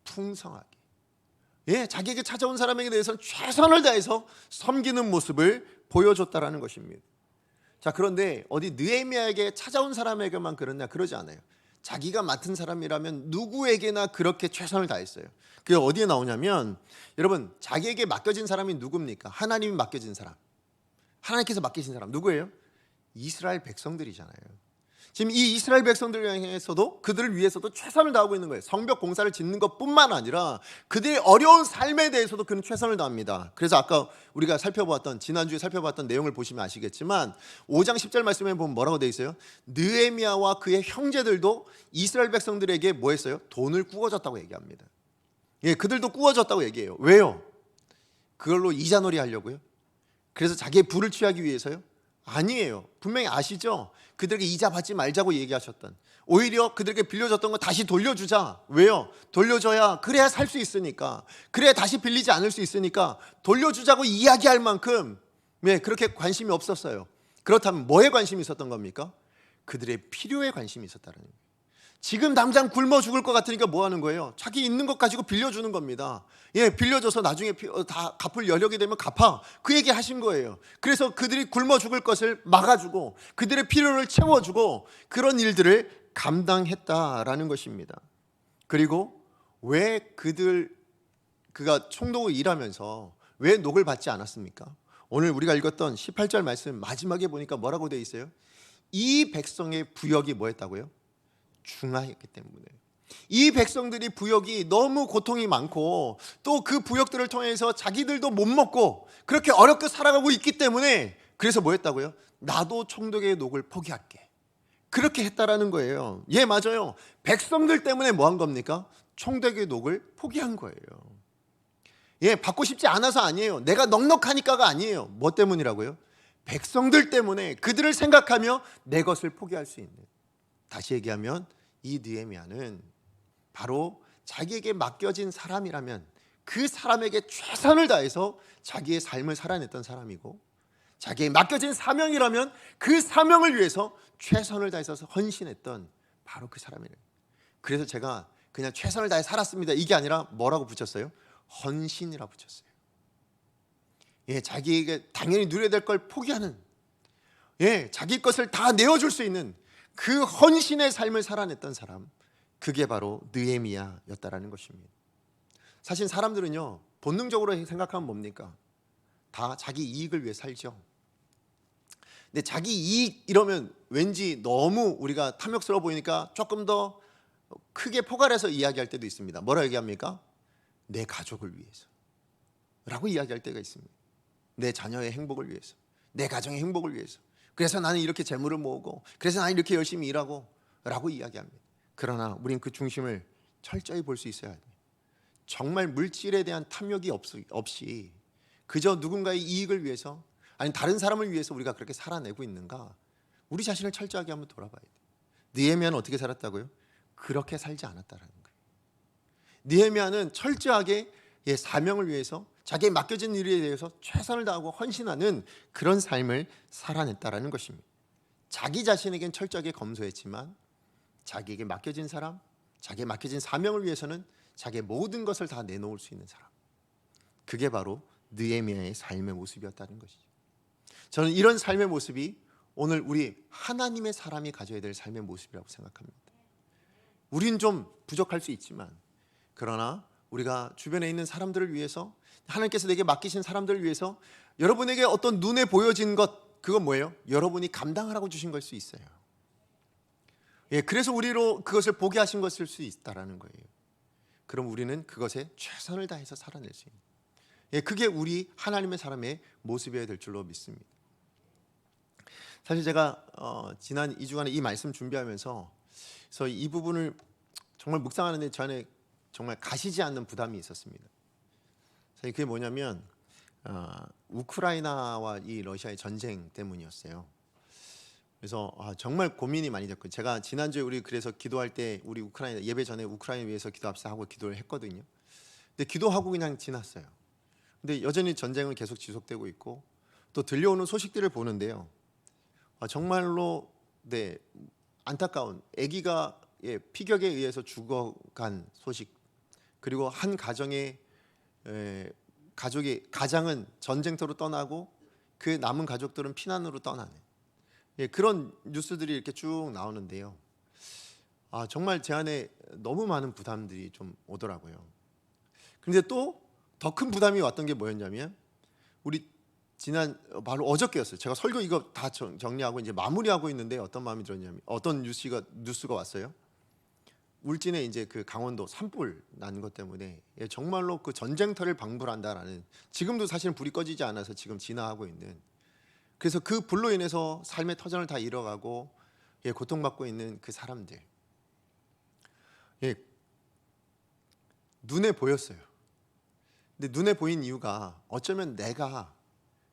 풍성하게. 예, 자기에게 찾아온 사람에게 대해서는 최선을 다해서 섬기는 모습을 보여줬다라는 것입니다. 자, 그런데 어디 느헤미야에게 찾아온 사람에게만 그러냐? 그러지 않아요. 자기가 맡은 사람이라면 누구에게나 그렇게 최선을 다했어요. 그게 어디에 나오냐면, 여러분, 자기에게 맡겨진 사람이 누굽니까? 하나님이 맡겨진 사람. 하나님께서 맡기신 사람 누구예요? 이스라엘 백성들이잖아요. 지금 이 이스라엘 백성들을 향해서도 그들을 위해서도 최선을 다하고 있는 거예요. 성벽 공사를 짓는 것뿐만 아니라 그들의 어려운 삶에 대해서도 그는 최선을 다합니다. 그래서 아까 우리가 지난주에 살펴봤던 내용을 보시면 아시겠지만 5장 10절 말씀에 보면 뭐라고 되어 있어요? 느헤미야와 그의 형제들도 이스라엘 백성들에게 뭐 했어요? 돈을 꾸어줬다고 얘기합니다. 예, 그들도 꾸어줬다고 얘기해요. 왜요? 그걸로 이자놀이 하려고요? 그래서 자기의 부를 취하기 위해서요? 아니에요. 분명히 아시죠? 그들에게 이자 받지 말자고 얘기하셨던, 오히려 그들에게 빌려줬던 거 다시 돌려주자. 왜요? 돌려줘야 그래야 살 수 있으니까, 그래야 다시 빌리지 않을 수 있으니까 돌려주자고 이야기할 만큼 그렇게 관심이 없었어요. 그렇다면 뭐에 관심이 있었던 겁니까? 그들의 필요에 관심이 있었다는 거예요. 지금 당장 굶어 죽을 것 같으니까 뭐 하는 거예요? 자기 있는 것 가지고 빌려주는 겁니다. 예, 빌려줘서 나중에 다 갚을 여력이 되면 갚아. 그 얘기 하신 거예요. 그래서 그들이 굶어 죽을 것을 막아주고 그들의 필요를 채워주고 그런 일들을 감당했다라는 것입니다. 그리고 왜 그가 총독을 일하면서 왜 녹을 받지 않았습니까? 오늘 우리가 읽었던 18절 말씀 마지막에 보니까 뭐라고 되어 있어요? 이 백성의 부역이 뭐였다고요? 중하였기 때문에. 이 백성들이 부역이 너무 고통이 많고 또 그 부역들을 통해서 자기들도 못 먹고 그렇게 어렵게 살아가고 있기 때문에 그래서 뭐 했다고요? 나도 총독의 녹을 포기할게. 그렇게 했다라는 거예요. 예, 맞아요. 백성들 때문에 뭐 한 겁니까? 총독의 녹을 포기한 거예요. 예, 받고 싶지 않아서 아니에요. 내가 넉넉하니까가 아니에요. 뭐 때문이라고요? 백성들 때문에 그들을 생각하며 내 것을 포기할 수 있는. 다시 얘기하면 이 느헤미야는 바로 자기에게 맡겨진 사람이라면 그 사람에게 최선을 다해서 자기의 삶을 살아냈던 사람이고, 자기에게 맡겨진 사명이라면 그 사명을 위해서 최선을 다해서 헌신했던 바로 그 사람이에요. 그래서 제가 그냥 최선을 다해 살았습니다 이게 아니라 뭐라고 붙였어요? 헌신이라고 붙였어요. 예, 자기에게 당연히 누려야 될 걸 포기하는, 예, 자기 것을 다 내어줄 수 있는 그 헌신의 삶을 살아냈던 사람, 그게 바로 느헤미야였다라는 것입니다. 사실 사람들은요, 본능적으로 생각하면 뭡니까? 다 자기 이익을 위해 살죠. 근데 자기 이익 이러면 왠지 너무 우리가 탐욕스러워 보이니까 조금 더 크게 포괄해서 이야기할 때도 있습니다. 뭐라 얘기합니까? 내 가족을 위해서 라고 이야기할 때가 있습니다. 내 자녀의 행복을 위해서, 내 가정의 행복을 위해서, 그래서 나는 이렇게 재물을 모으고, 그래서 나는 이렇게 열심히 일하고 라고 이야기합니다. 그러나 우린 그 중심을 철저히 볼 수 있어야 합니다. 정말 물질에 대한 탐욕이 없이 그저 누군가의 이익을 위해서, 아니 다른 사람을 위해서 우리가 그렇게 살아내고 있는가, 우리 자신을 철저하게 한번 돌아봐야 돼요. 느헤미야는 어떻게 살았다고요? 그렇게 살지 않았다라는 거예요. 느헤미야는 철저하게 사명을 위해서 자기의 맡겨진 일에 대해서 최선을 다하고 헌신하는 그런 삶을 살아냈다라는 것입니다. 자기 자신에겐 철저하게 검소했지만 자기에게 맡겨진 사람, 자기의 맡겨진 사명을 위해서는 자기의 모든 것을 다 내놓을 수 있는 사람, 그게 바로 느헤미야의 삶의 모습이었다는 것이죠. 저는 이런 삶의 모습이 오늘 우리 하나님의 사람이 가져야 될 삶의 모습이라고 생각합니다. 우린 좀 부족할 수 있지만, 그러나 우리가 주변에 있는 사람들을 위해서, 하나님께서 내게 맡기신 사람들을 위해서 여러분에게 어떤 눈에 보여진 것, 그건 뭐예요? 여러분이 감당하라고 주신 걸 수 있어요. 예, 그래서 우리로 그것을 보게 하신 것일 수 있다라는 거예요. 그럼 우리는 그것에 최선을 다해서 살아낼 수 있는, 예, 그게 우리 하나님의 사람의 모습이어야 될 줄로 믿습니다. 사실 제가 지난 2주간에 이 말씀 준비하면서 그래서 이 부분을 정말 묵상하는데 저 안에 정말 가시지 않는 부담이 있었습니다. 사실 그게 뭐냐면 우크라이나와 이 러시아의 전쟁 때문이었어요. 그래서 정말 고민이 많이 됐고, 제가 지난주에 우리 그래서 기도할 때 우리 우크라이나 예배 전에 우크라이나 위해서 기도합시다 하고 기도를 했거든요. 근데 기도하고 그냥 지났어요. 근데 여전히 전쟁은 계속 지속되고 있고 또 들려오는 소식들을 보는데요. 정말로 네, 안타까운 아기가 피격에 의해서 죽어간 소식, 그리고 한 가정의 가장은 전쟁터로 떠나고 그 남은 가족들은 피난으로 떠나는 그런 뉴스들이 이렇게 쭉 나오는데요. 정말 제 안에 너무 많은 부담들이 좀 오더라고요. 그런데 또 더 큰 부담이 왔던 게 뭐였냐면 우리 지난 바로 어저께였어요. 제가 설교 이거 다 정리하고 이제 마무리하고 있는데 어떤 마음이 들었냐면 어떤 뉴스가 왔어요. 울진에 이제 그 강원도 산불 난 것 때문에 정말로 그 전쟁터를 방불한다라는, 지금도 사실은 불이 꺼지지 않아서 지금 진화하고 있는, 그래서 그 불로 인해서 삶의 터전을 다 잃어가고 고통받고 있는 그 사람들, 눈에 보였어요. 근데 눈에 보인 이유가 어쩌면 내가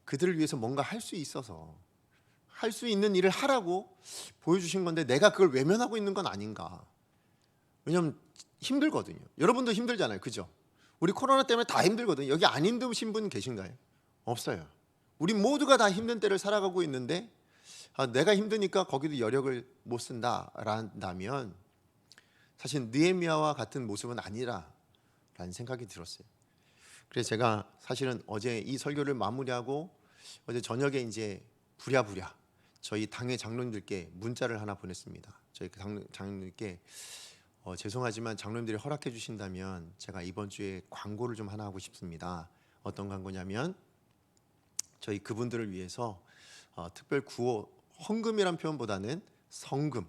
그들을 위해서 뭔가 할 수 있어서 할 수 있는 일을 하라고 보여주신 건데 내가 그걸 외면하고 있는 건 아닌가. 왜냐하면 힘들거든요. 여러분도 힘들잖아요, 그죠? 우리 코로나 때문에 다 힘들거든요. 여기 안 힘드신 분 계신가요? 없어요. 우리 모두가 다 힘든 때를 살아가고 있는데 내가 힘드니까 거기도 여력을 못 쓴다라면 사실 느헤미야와 같은 모습은 아니라라는 생각이 들었어요. 그래서 제가 사실은 어제 이 설교를 마무리하고 어제 저녁에 이제 부랴부랴 저희 당회 장로님들께 문자를 하나 보냈습니다. 저희 장로님들께 죄송하지만 장로님들이 허락해 주신다면 제가 이번 주에 광고를 좀 하나 하고 싶습니다. 어떤 광고냐면 저희 그분들을 위해서 특별 구호, 헌금이란 표현보다는 성금,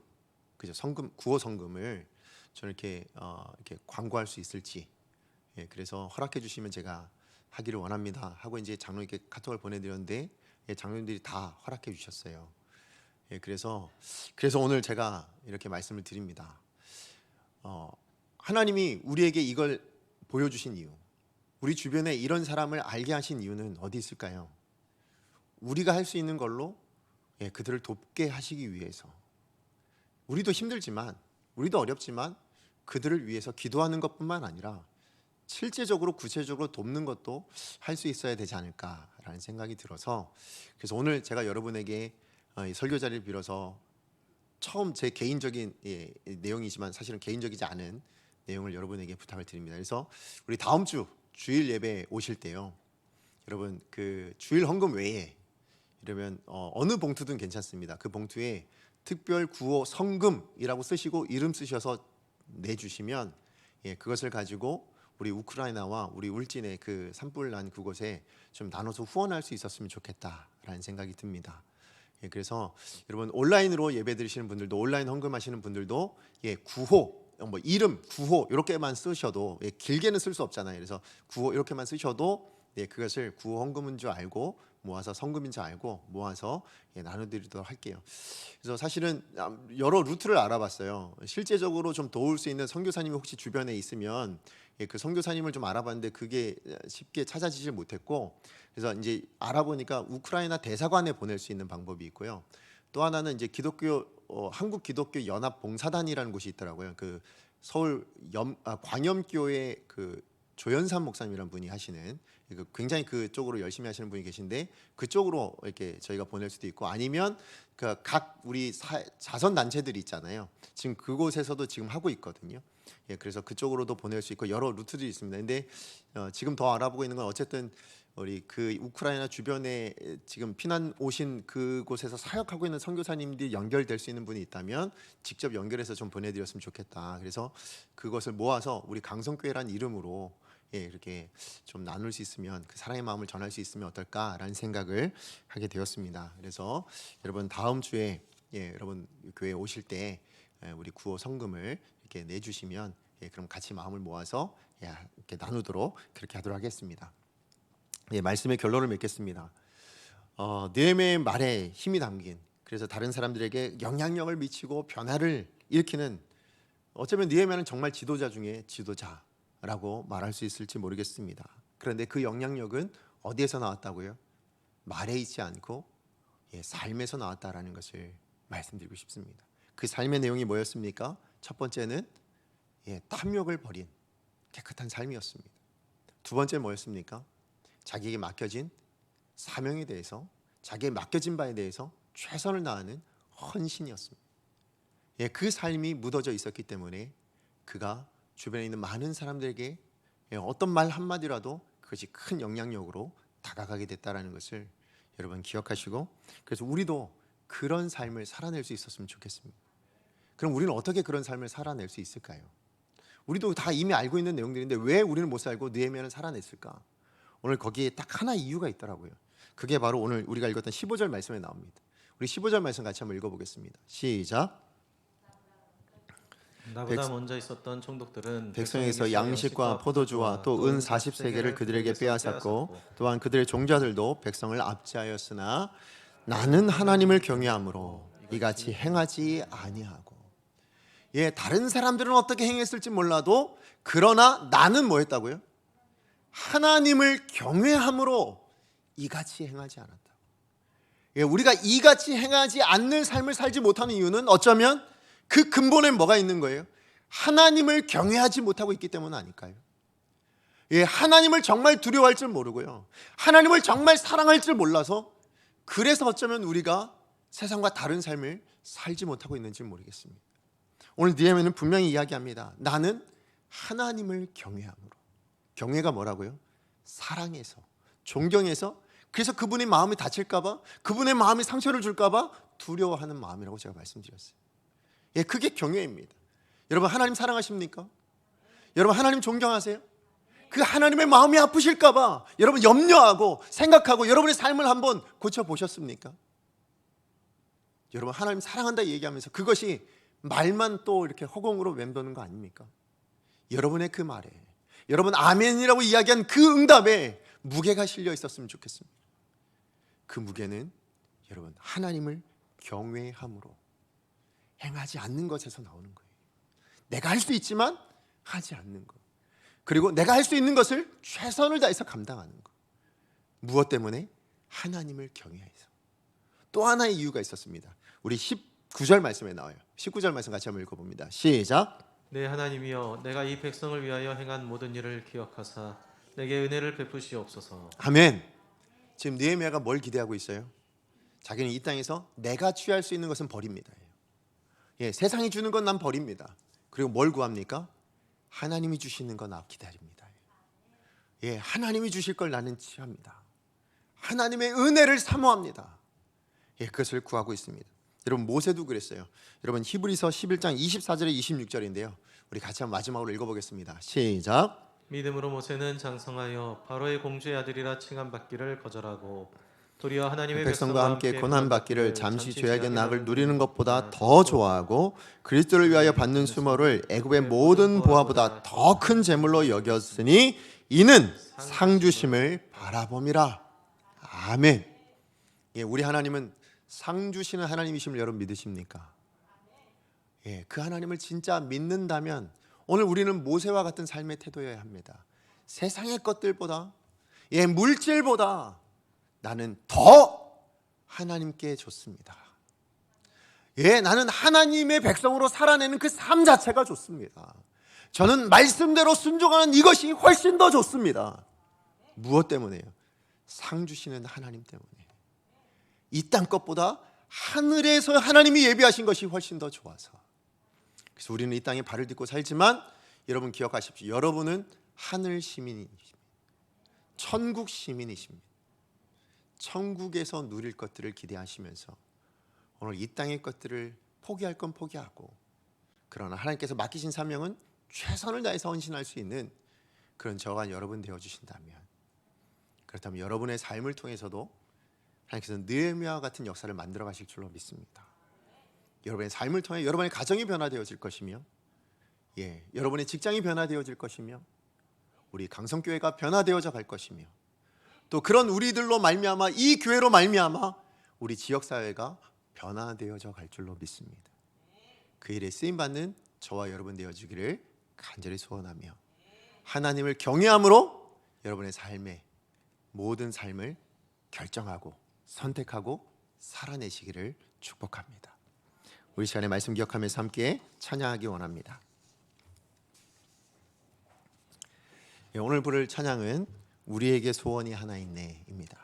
그죠? 성금, 구호 성금을 저는 이렇게 광고할 수 있을지, 그래서 허락해 주시면 제가 하기를 원합니다 하고 이제 장로님께 카톡을 보내드렸는데 장로님들이 다 허락해 주셨어요. 그래서 오늘 제가 이렇게 말씀을 드립니다. 하나님이 우리에게 이걸 보여주신 이유, 우리 주변에 이런 사람을 알게 하신 이유는 어디 있을까요? 우리가 할 수 있는 걸로 그들을 돕게 하시기 위해서. 우리도 힘들지만, 우리도 어렵지만 그들을 위해서 기도하는 것뿐만 아니라 실제적으로 구체적으로 돕는 것도 할 수 있어야 되지 않을까라는 생각이 들어서, 그래서 오늘 제가 여러분에게 이 설교 자리를 빌어서 처음 제 개인적인 내용이지만 사실은 개인적이지 않은 내용을 여러분에게 부탁을 드립니다. 그래서 우리 다음 주 주일 예배 오실 때요, 여러분 그 주일 헌금 외에 이러면 어느 봉투든 괜찮습니다. 그 봉투에 특별 구호 성금이라고 쓰시고 이름 쓰셔서 내주시면 그것을 가지고 우리 우크라이나와 우리 울진의 그 산불 난 그곳에 좀 나눠서 후원할 수 있었으면 좋겠다라는 생각이 듭니다. 그래서 여러분 온라인으로 예배 드리시는 분들도, 온라인 헌금하시는 분들도 구호, 뭐 이름, 구호 이렇게만 쓰셔도, 길게는 쓸 수 없잖아요. 그래서 구호 이렇게만 쓰셔도 그것을 구호 헌금인 줄 알고 모아서 성금인 줄 알고 모아서 나눠드리도록 할게요. 그래서 사실은 여러 루트를 알아봤어요. 실제적으로 좀 도울 수 있는 선교사님이 혹시 주변에 있으면 그 선교사님을 좀 알아봤는데 그게 쉽게 찾아지질 못했고, 그래서 이제 알아보니까 우크라이나 대사관에 보낼 수 있는 방법이 있고요. 또 하나는 이제 한국 기독교 연합 봉사단이라는 곳이 있더라고요. 그 서울 광염교회 그 조연산 목사님이라는 분이 하시는, 굉장히 그쪽으로 열심히 하시는 분이 계신데 그쪽으로 이렇게 저희가 보낼 수도 있고, 아니면 각 우리 자선 단체들이 있잖아요. 지금 그곳에서도 지금 하고 있거든요. 그래서 그쪽으로도 보낼 수 있고 여러 루트들이 있습니다. 근데 지금 더 알아보고 있는 건 어쨌든 우리 그 우크라이나 주변에 지금 피난 오신 그곳에서 사역하고 있는 선교사님들이 연결될 수 있는 분이 있다면 직접 연결해서 좀 보내드렸으면 좋겠다. 그래서 그것을 모아서 우리 강성교회라는 이름으로 이렇게 좀 나눌 수 있으면, 그 사랑의 마음을 전할 수 있으면 어떨까라는 생각을 하게 되었습니다. 그래서 여러분 다음 주에 여러분 교회 오실 때 우리 구호 성금을 이렇게 내주시면 그럼 같이 마음을 모아서 이렇게 나누도록 그렇게 하도록 하겠습니다. 말씀의 결론을 맺겠습니다. 느헤미야의 말에 힘이 담긴, 그래서 다른 사람들에게 영향력을 미치고 변화를 일으키는, 어쩌면 느헤미야는 정말 지도자 중에 지도자라고 말할 수 있을지 모르겠습니다. 그런데 그 영향력은 어디에서 나왔다고요? 말에 있지 않고 삶에서 나왔다라는 것을 말씀드리고 싶습니다. 그 삶의 내용이 뭐였습니까? 첫 번째는 탐욕을 버린 깨끗한 삶이었습니다. 두 번째 뭐였습니까? 자기에게 맡겨진 사명에 대해서, 자기에게 맡겨진 바에 대해서 최선을 다하는 헌신이었습니다. 예, 그 삶이 묻어져 있었기 때문에 그가 주변에 있는 많은 사람들에게 어떤 말 한마디라도 그것이 큰 영향력으로 다가가게 됐다는 것을 여러분 기억하시고, 그래서 우리도 그런 삶을 살아낼 수 있었으면 좋겠습니다. 그럼 우리는 어떻게 그런 삶을 살아낼 수 있을까요? 우리도 다 이미 알고 있는 내용들인데 왜 우리는 못 살고 느헤미야는 살아냈을까? 오늘 거기에 딱 하나 이유가 있더라고요. 그게 바로 오늘 우리가 읽었던 15절 말씀에 나옵니다. 우리 15절 말씀 같이 한번 읽어보겠습니다. 시작. 나보다 먼저 있었던 총독들은 백성에서 양식과 포도주와 또 은 40세계를 그들에게 빼앗았고 또한 그들의 종자들도 백성을 압제하였으나 나는 하나님을 경외함으로 이같이 행하지 아니하고. 예, 다른 사람들은 어떻게 행했을지 몰라도 그러나 나는 뭐 했다고요? 하나님을 경외함으로 이같이 행하지 않았다. 예, 우리가 이같이 행하지 않는 삶을 살지 못하는 이유는 어쩌면 그 근본에 뭐가 있는 거예요? 하나님을 경외하지 못하고 있기 때문 아닐까요? 예, 하나님을 정말 두려워할 줄 모르고요, 하나님을 정말 사랑할 줄 몰라서 그래서 어쩌면 우리가 세상과 다른 삶을 살지 못하고 있는지 모르겠습니다. 오늘 느헤미야는 분명히 이야기합니다. 나는 하나님을 경외함으로. 경외가 뭐라고요? 사랑해서, 존경해서, 그래서 그분의 마음이 다칠까봐, 그분의 마음이 상처를 줄까봐 두려워하는 마음이라고 제가 말씀드렸어요. 예, 그게 경외입니다. 여러분 하나님 사랑하십니까? 여러분 하나님 존경하세요? 그 하나님의 마음이 아프실까봐 여러분 염려하고 생각하고 여러분의 삶을 한번 고쳐보셨습니까? 여러분 하나님 사랑한다 얘기하면서 그것이 말만 또 이렇게 허공으로 맴도는 거 아닙니까? 여러분의 그 말에, 여러분 아멘이라고 이야기한 그 응답에 무게가 실려 있었으면 좋겠습니다. 그 무게는 여러분 하나님을 경외함으로 행하지 않는 것에서 나오는 거예요. 내가 할 수 있지만 하지 않는 것, 그리고 내가 할 수 있는 것을 최선을 다해서 감당하는 것. 무엇 때문에? 하나님을 경외해서. 또 하나의 이유가 있었습니다. 우리 19절 말씀에 나와요. 19절 말씀 같이 한번 읽어봅니다. 시작. 네, 하나님이여, 내가 이 백성을 위하여 행한 모든 일을 기억하사 내게 은혜를 베푸시옵소서. 아멘. 지금 느헤미야가 뭘 기대하고 있어요? 자기는 이 땅에서 내가 취할 수 있는 것은 버립니다. 예, 세상이 주는 건 난 버립니다. 그리고 뭘 구합니까? 하나님이 주시는 거 나 기다립니다. 예, 하나님이 주실 걸 나는 취합니다. 하나님의 은혜를 사모합니다. 예, 그것을 구하고 있습니다. 여러분 모세도 그랬어요. 여러분 히브리서 11장 24절에 26절인데요. 우리 같이 한번 마지막으로 읽어보겠습니다. 시작. 믿음으로 모세는 장성하여 바로의 공주의 아들이라 칭함받기를 거절하고 도리어 하나님의 백성과 함께 고난받기를 잠시 죄악의 낙을 누리는 것보다 더 좋아하고 그리스도를 위하여 받는 수모를 애굽의 모든 보화보다 더 큰 재물로 여겼으니 이는 상 주심을 바라봄이라. 아멘. 예, 우리 하나님은 상 주시는 하나님이심을 여러분 믿으십니까? 예, 그 하나님을 진짜 믿는다면 오늘 우리는 모세와 같은 삶의 태도여야 합니다. 세상의 것들보다, 예, 물질보다 나는 더 하나님께 좋습니다. 예, 나는 하나님의 백성으로 살아내는 그 삶 자체가 좋습니다. 저는 말씀대로 순종하는 이것이 훨씬 더 좋습니다. 무엇 때문에요? 상 주시는 하나님 때문에. 이 땅 것보다 하늘에서 하나님이 예비하신 것이 훨씬 더 좋아서. 그래서 우리는 이 땅에 발을 딛고 살지만 여러분 기억하십시오. 여러분은 하늘 시민이십니다. 천국 시민이십니다. 천국에서 누릴 것들을 기대하시면서 오늘 이 땅의 것들을 포기할 건 포기하고, 그러나 하나님께서 맡기신 사명은 최선을 다해서 헌신할 수 있는 그런 저와 여러분 되어주신다면, 그렇다면 여러분의 삶을 통해서도 하나님께서 느헤미야와 같은 역사를 만들어 가실 줄로 믿습니다. 여러분의 삶을 통해 여러분의 가정이 변화되어질 것이며, 예, 여러분의 직장이 변화되어질 것이며, 우리 강성교회가 변화되어져 갈 것이며, 또 그런 우리들로 말미암아, 이 교회로 말미암아 우리 지역사회가 변화되어져 갈 줄로 믿습니다. 그 일에 쓰임받는 저와 여러분 되어지기를 간절히 소원하며 하나님을 경외함으로 여러분의 삶의 모든 삶을 결정하고 선택하고 살아내시기를 축복합니다. 우리 시간에 말씀 기억하면서 함께 찬양하기 원합니다. 예, 오늘 부를 찬양은 우리에게 소원이 하나 있네입니다.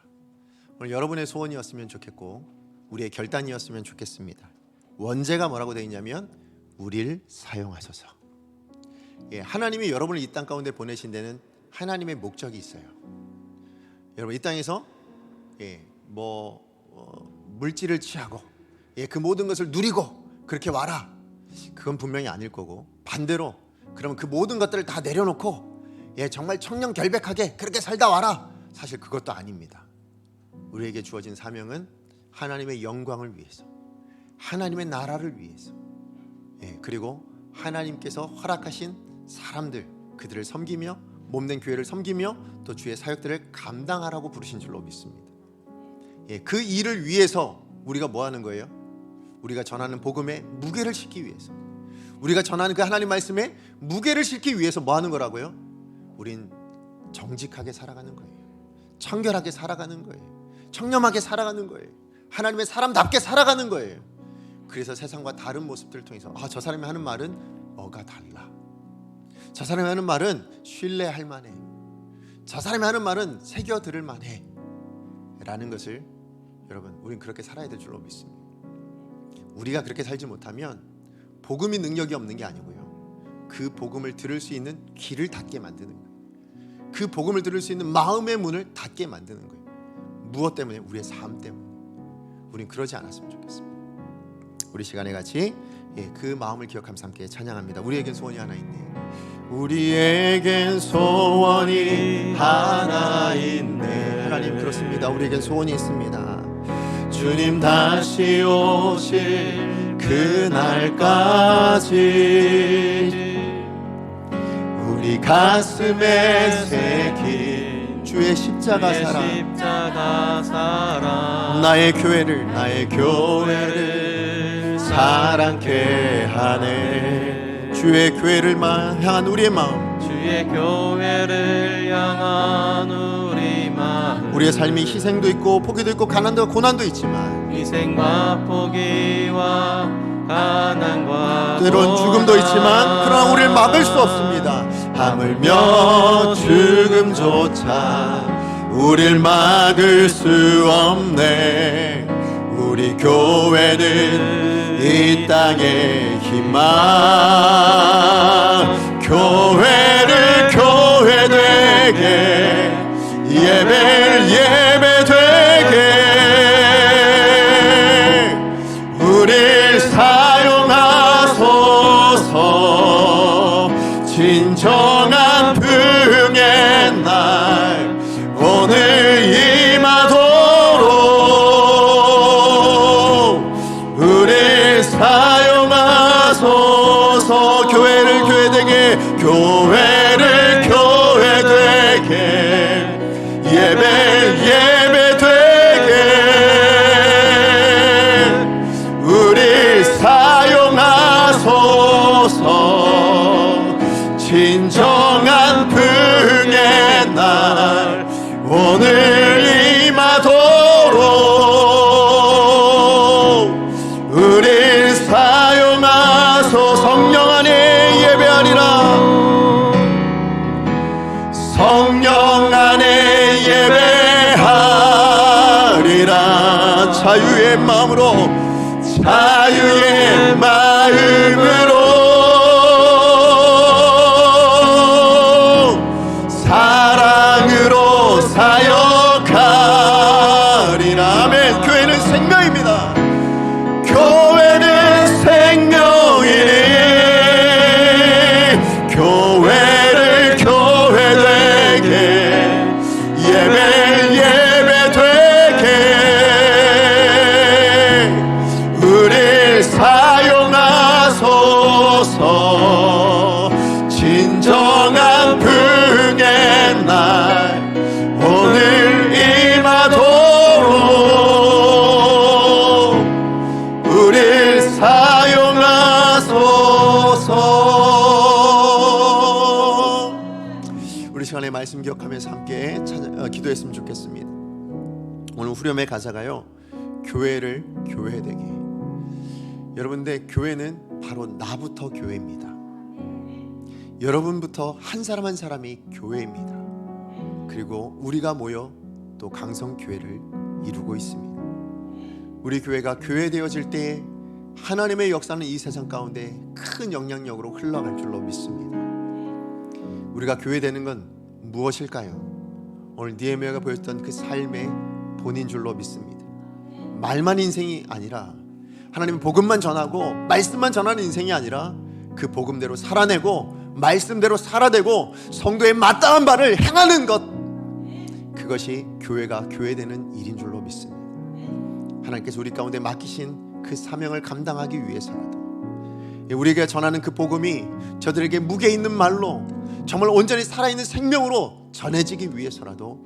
오늘 여러분의 소원이었으면 좋겠고 우리의 결단이었으면 좋겠습니다. 원제가 뭐라고 되어 있냐면 우리를 사용하소서. 하나님이 여러분을 이 땅 가운데 보내신 데는 하나님의 목적이 있어요. 여러분 이 땅에서 물질을 취하고 그 모든 것을 누리고 그렇게 와라, 그건 분명히 아닐 거고, 반대로 그러면 그 모든 것들을 다 내려놓고 정말 청렴결백하게 그렇게 살다 와라, 사실 그것도 아닙니다. 우리에게 주어진 사명은 하나님의 영광을 위해서, 하나님의 나라를 위해서, 그리고 하나님께서 허락하신 사람들, 그들을 섬기며 몸된 교회를 섬기며 또 주의 사역들을 감당하라고 부르신 줄로 믿습니다. 그 일을 위해서 우리가 뭐 하는 거예요? 우리가 전하는 복음에 무게를 싣기 위해서, 우리가 전하는 그 하나님 말씀에 무게를 싣기 위해서 뭐 하는 거라고요? 우린 정직하게 살아가는 거예요. 청결하게 살아가는 거예요. 청렴하게 살아가는 거예요. 하나님의 사람답게 살아가는 거예요. 그래서 세상과 다른 모습들을 통해서 저 사람이 하는 말은 뭐가 달라, 저 사람이 하는 말은 신뢰할 만해, 저 사람이 하는 말은 새겨 들을 만해 라는 것을, 여러분 우린 그렇게 살아야 될 줄로 믿습니다. 우리가 그렇게 살지 못하면 복음이 능력이 없는 게 아니고요, 그 복음을 들을 수 있는 귀를 닫게 만드는 거예요. 그 복음을 들을 수 있는 마음의 문을 닫게 만드는 거예요. 무엇 때문에? 우리의 삶 때문에. 우린 그러지 않았으면 좋겠습니다. 우리 시간에 같이 그 마음을 기억하면서 함께 찬양합니다. 우리에겐 소원이 하나 있네. 우리에겐 소원이 하나 있네. 하나님 그렇습니다. 우리에겐 소원이 있습니다. 주님 다시 오실 그날까지 우리 가슴에 새긴 주의 십자가 사랑, 나의 교회를 사랑케 하네. 주의 교회를 향한 우리의 마음, 주의 교회를 향한 우리 마음, 우리의 삶이 희생도 있고 포기도 있고 가난도 고난도 있지만, 희생과 포기와 가난과 때론 죽음도 있지만, 그러나 우리를 막을 수 없습니다. 하물며 죽음조차 우릴 막을 수 없네. 우리 교회는 이 땅의 희망, 교회를 교회되게, 예배를 예배되게 우릴 사용하소서. 진정한 부흥의 날 오늘 임하도록 우릴 사용하소서. 교회를 교회되게, 예배되게 우릴 사용하소서. 진정한 부흥의 날 오늘 임하도록 우릴 사용하소서. 성령 안에 예배하리라, 성령 안에 예배하리라. 자유의 마음으로 사랑으로 사역하리라. 아멘. 교회는 생명입니다. 교회는 생명이니 교회를 교회되게, 예배되게 우릴 사용하소서. 진정한 부흥의 날 오늘 임하도록 우릴 사용하소서. 우리 시간에 말씀 기억하면서 함께 기도했으면 좋겠습니다. 오늘 후렴의 가사가요, 교회를 교회되게. 여러분들 교회는 바로 나부터 교회입니다. 여러분부터 한 사람 한 사람이 교회입니다. 그리고 우리가 모여 또 강성교회를 이루고 있습니다. 우리 교회가 교회되어질 때 하나님의 역사는 이 세상 가운데 큰 영향력으로 흘러갈 줄로 믿습니다. 우리가 교회되는 건 무엇일까요? 오늘 느헤미야가 보였던 그 삶의 본인 줄로 믿습니다. 말만 인생이 아니라 하나님의 복음만 전하고 말씀만 전하는 인생이 아니라 그 복음대로 살아내고 말씀대로 살아내고 성도의 마땅한 바를 행하는 것, 그것이 교회가 교회되는 일인 줄로 믿습니다. 하나님께서 우리 가운데 맡기신 그 사명을 감당하기 위해서라도 우리에게 전하는 그 복음이 저들에게 무게 있는 말로 정말 온전히 살아있는 생명으로 전해지기 위해서라도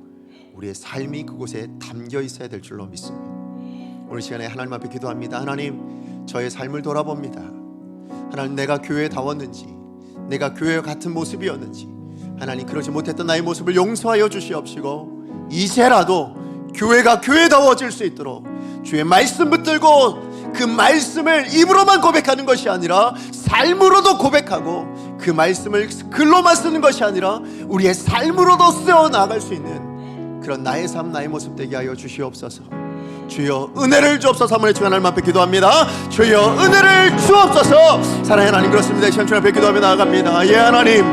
우리의 삶이 그곳에 담겨 있어야 될 줄로 믿습니다. 오늘 시간에 하나님 앞에 기도합니다. 하나님, 저의 삶을 돌아봅니다. 하나님, 내가 교회에 다웠는지, 내가 교회와 같은 모습이었는지, 하나님 그러지 못했던 나의 모습을 용서하여 주시옵시고 이제라도 교회가 교회다워질 수 있도록 주의 말씀 붙들고 그 말씀을 입으로만 고백하는 것이 아니라 삶으로도 고백하고 그 말씀을 글로만 쓰는 것이 아니라 우리의 삶으로도 쓰어 나갈 수 있는 그런 나의 삶, 나의 모습 되게 하여 주시옵소서. 주여 은혜를 주옵소서. 한번 주여 하나님 앞에 기도합니다. 주여 은혜를 주옵소서. 사랑하는 하나님, 그렇습니다. 이 시간 주님 앞에 기도하며 나아갑니다. 예, 하나님,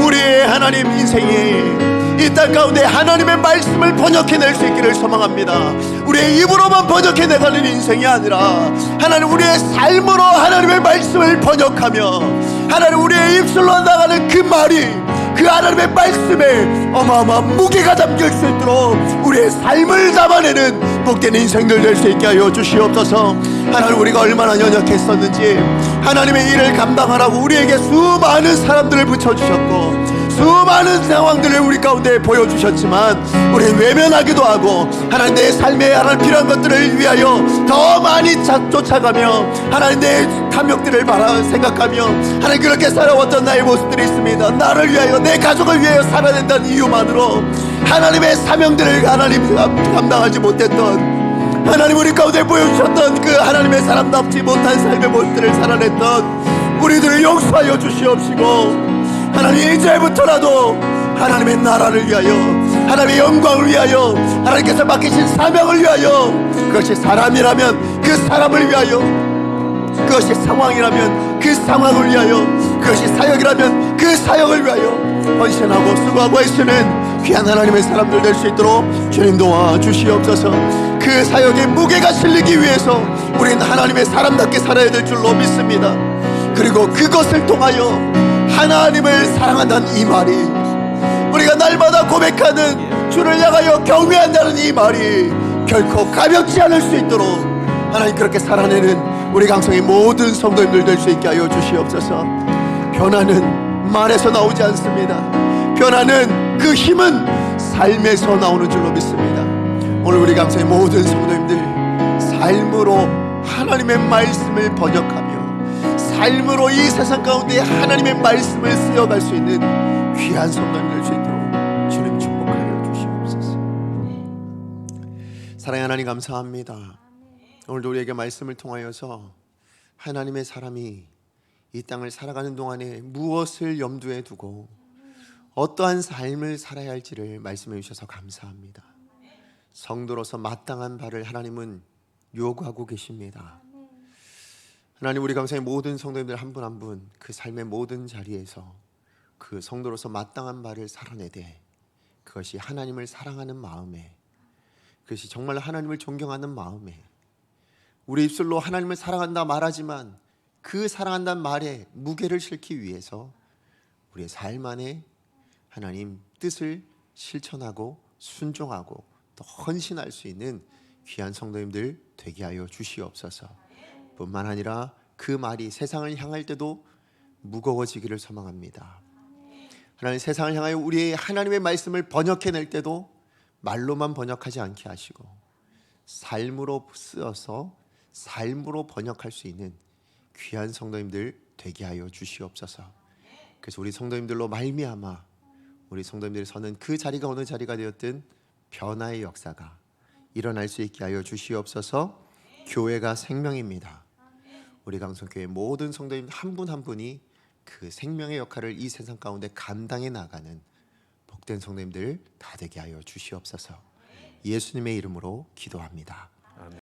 우리의 하나님 인생이 이 땅 가운데 하나님의 말씀을 번역해낼 수 있기를 소망합니다. 우리의 입으로만 번역해내가는 인생이 아니라 하나님 우리의 삶으로 하나님의 말씀을 번역하며 하나님 우리의 입술로 나가는 그 말이 그 하나님의 말씀에 어마어마한 무게가 담길 수 있도록 우리의 삶을 담아내는 복된 인생들 될 수 있게 하여 주시옵소서. 하나님, 우리가 얼마나 연약했었는지 하나님의 일을 감당하라고 우리에게 수많은 사람들을 붙여주셨고 수많은 상황들을 우리 가운데 보여주셨지만 우리는 외면하기도 하고 하나님 내 삶에 하나님 필요한 것들을 위하여 더 많이 쫓아가며 하나님 내 탐욕들을 생각하며 하나님 그렇게 살아왔던 나의 모습들이 있습니다. 나를 위하여 내 가족을 위하여 살아낸다는 이유만으로 하나님의 사명들을 하나님 감당하지 못했던 하나님 우리 가운데 보여주셨던 그 하나님의 사람답지 못한 삶의 모습들을 살아냈던 우리들을 용서하여 주시옵시고 하나님 이제부터라도 하나님의 나라를 위하여 하나님의 영광을 위하여 하나님께서 맡기신 사명을 위하여 그것이 사람이라면 그 사람을 위하여 그것이 상황이라면 그 상황을 위하여 그것이 사역이라면 그 사역을 위하여 헌신하고 수고하고 애쓰는 귀한 하나님의 사람들 될 수 있도록 주님 도와주시옵소서. 그 사역의 무게가 실리기 위해서 우리는 하나님의 사람답게 살아야 될 줄로 믿습니다. 그리고 그것을 통하여 하나님을 사랑한다는 이 말이 우리가 날마다 고백하는 주를 향하여 경외한다는 이 말이 결코 가볍지 않을 수 있도록 하나님 그렇게 살아내는 우리 강성의 모든 성도님들 될 수 있게 하여 주시옵소서. 변화는 말에서 나오지 않습니다. 변화는 그 힘은 삶에서 나오는 줄로 믿습니다. 오늘 우리 강성의 모든 성도님들 삶으로 하나님의 말씀을 번역하며 삶으로 이 세상 가운데 하나님의 말씀을 쓰여갈 수 있는 귀한 성도님 될 수 있도록 주님 축복하여 주시옵소서. 사랑의 하나님 감사합니다. 오늘도 우리에게 말씀을 통하여서 하나님의 사람이 이 땅을 살아가는 동안에 무엇을 염두에 두고 어떠한 삶을 살아야 할지를 말씀해 주셔서 감사합니다. 성도로서 마땅한 바를 하나님은 요구하고 계십니다. 하나님 우리 감사의 모든 성도님들 한 분 한 분 그 삶의 모든 자리에서 그 성도로서 마땅한 바를 살아내되 그것이 하나님을 사랑하는 마음에 그것이 정말 하나님을 존경하는 마음에 우리 입술로 하나님을 사랑한다 말하지만 그 사랑한다는 말에 무게를 실기 위해서 우리의 삶 안에 하나님 뜻을 실천하고 순종하고 또 헌신할 수 있는 귀한 성도님들 되게 하여 주시옵소서. 뿐만 아니라 그 말이 세상을 향할 때도 무거워지기를 소망합니다. 하나님 세상을 향하여 우리의 하나님의 말씀을 번역해낼 때도 말로만 번역하지 않게 하시고 삶으로 쓰어서 삶으로 번역할 수 있는 귀한 성도님들 되게 하여 주시옵소서. 그래서 우리 성도님들로 말미암아 우리 성도님들이 서는 그 자리가 어느 자리가 되었든 변화의 역사가 일어날 수 있게 하여 주시옵소서. 교회가 생명입니다. 우리 강성교회 모든 성도님 한 분 한 분이 그 생명의 역할을 이 세상 가운데 감당해 나가는 복된 성도님들 다 되게 하여 주시옵소서. 예수님의 이름으로 기도합니다.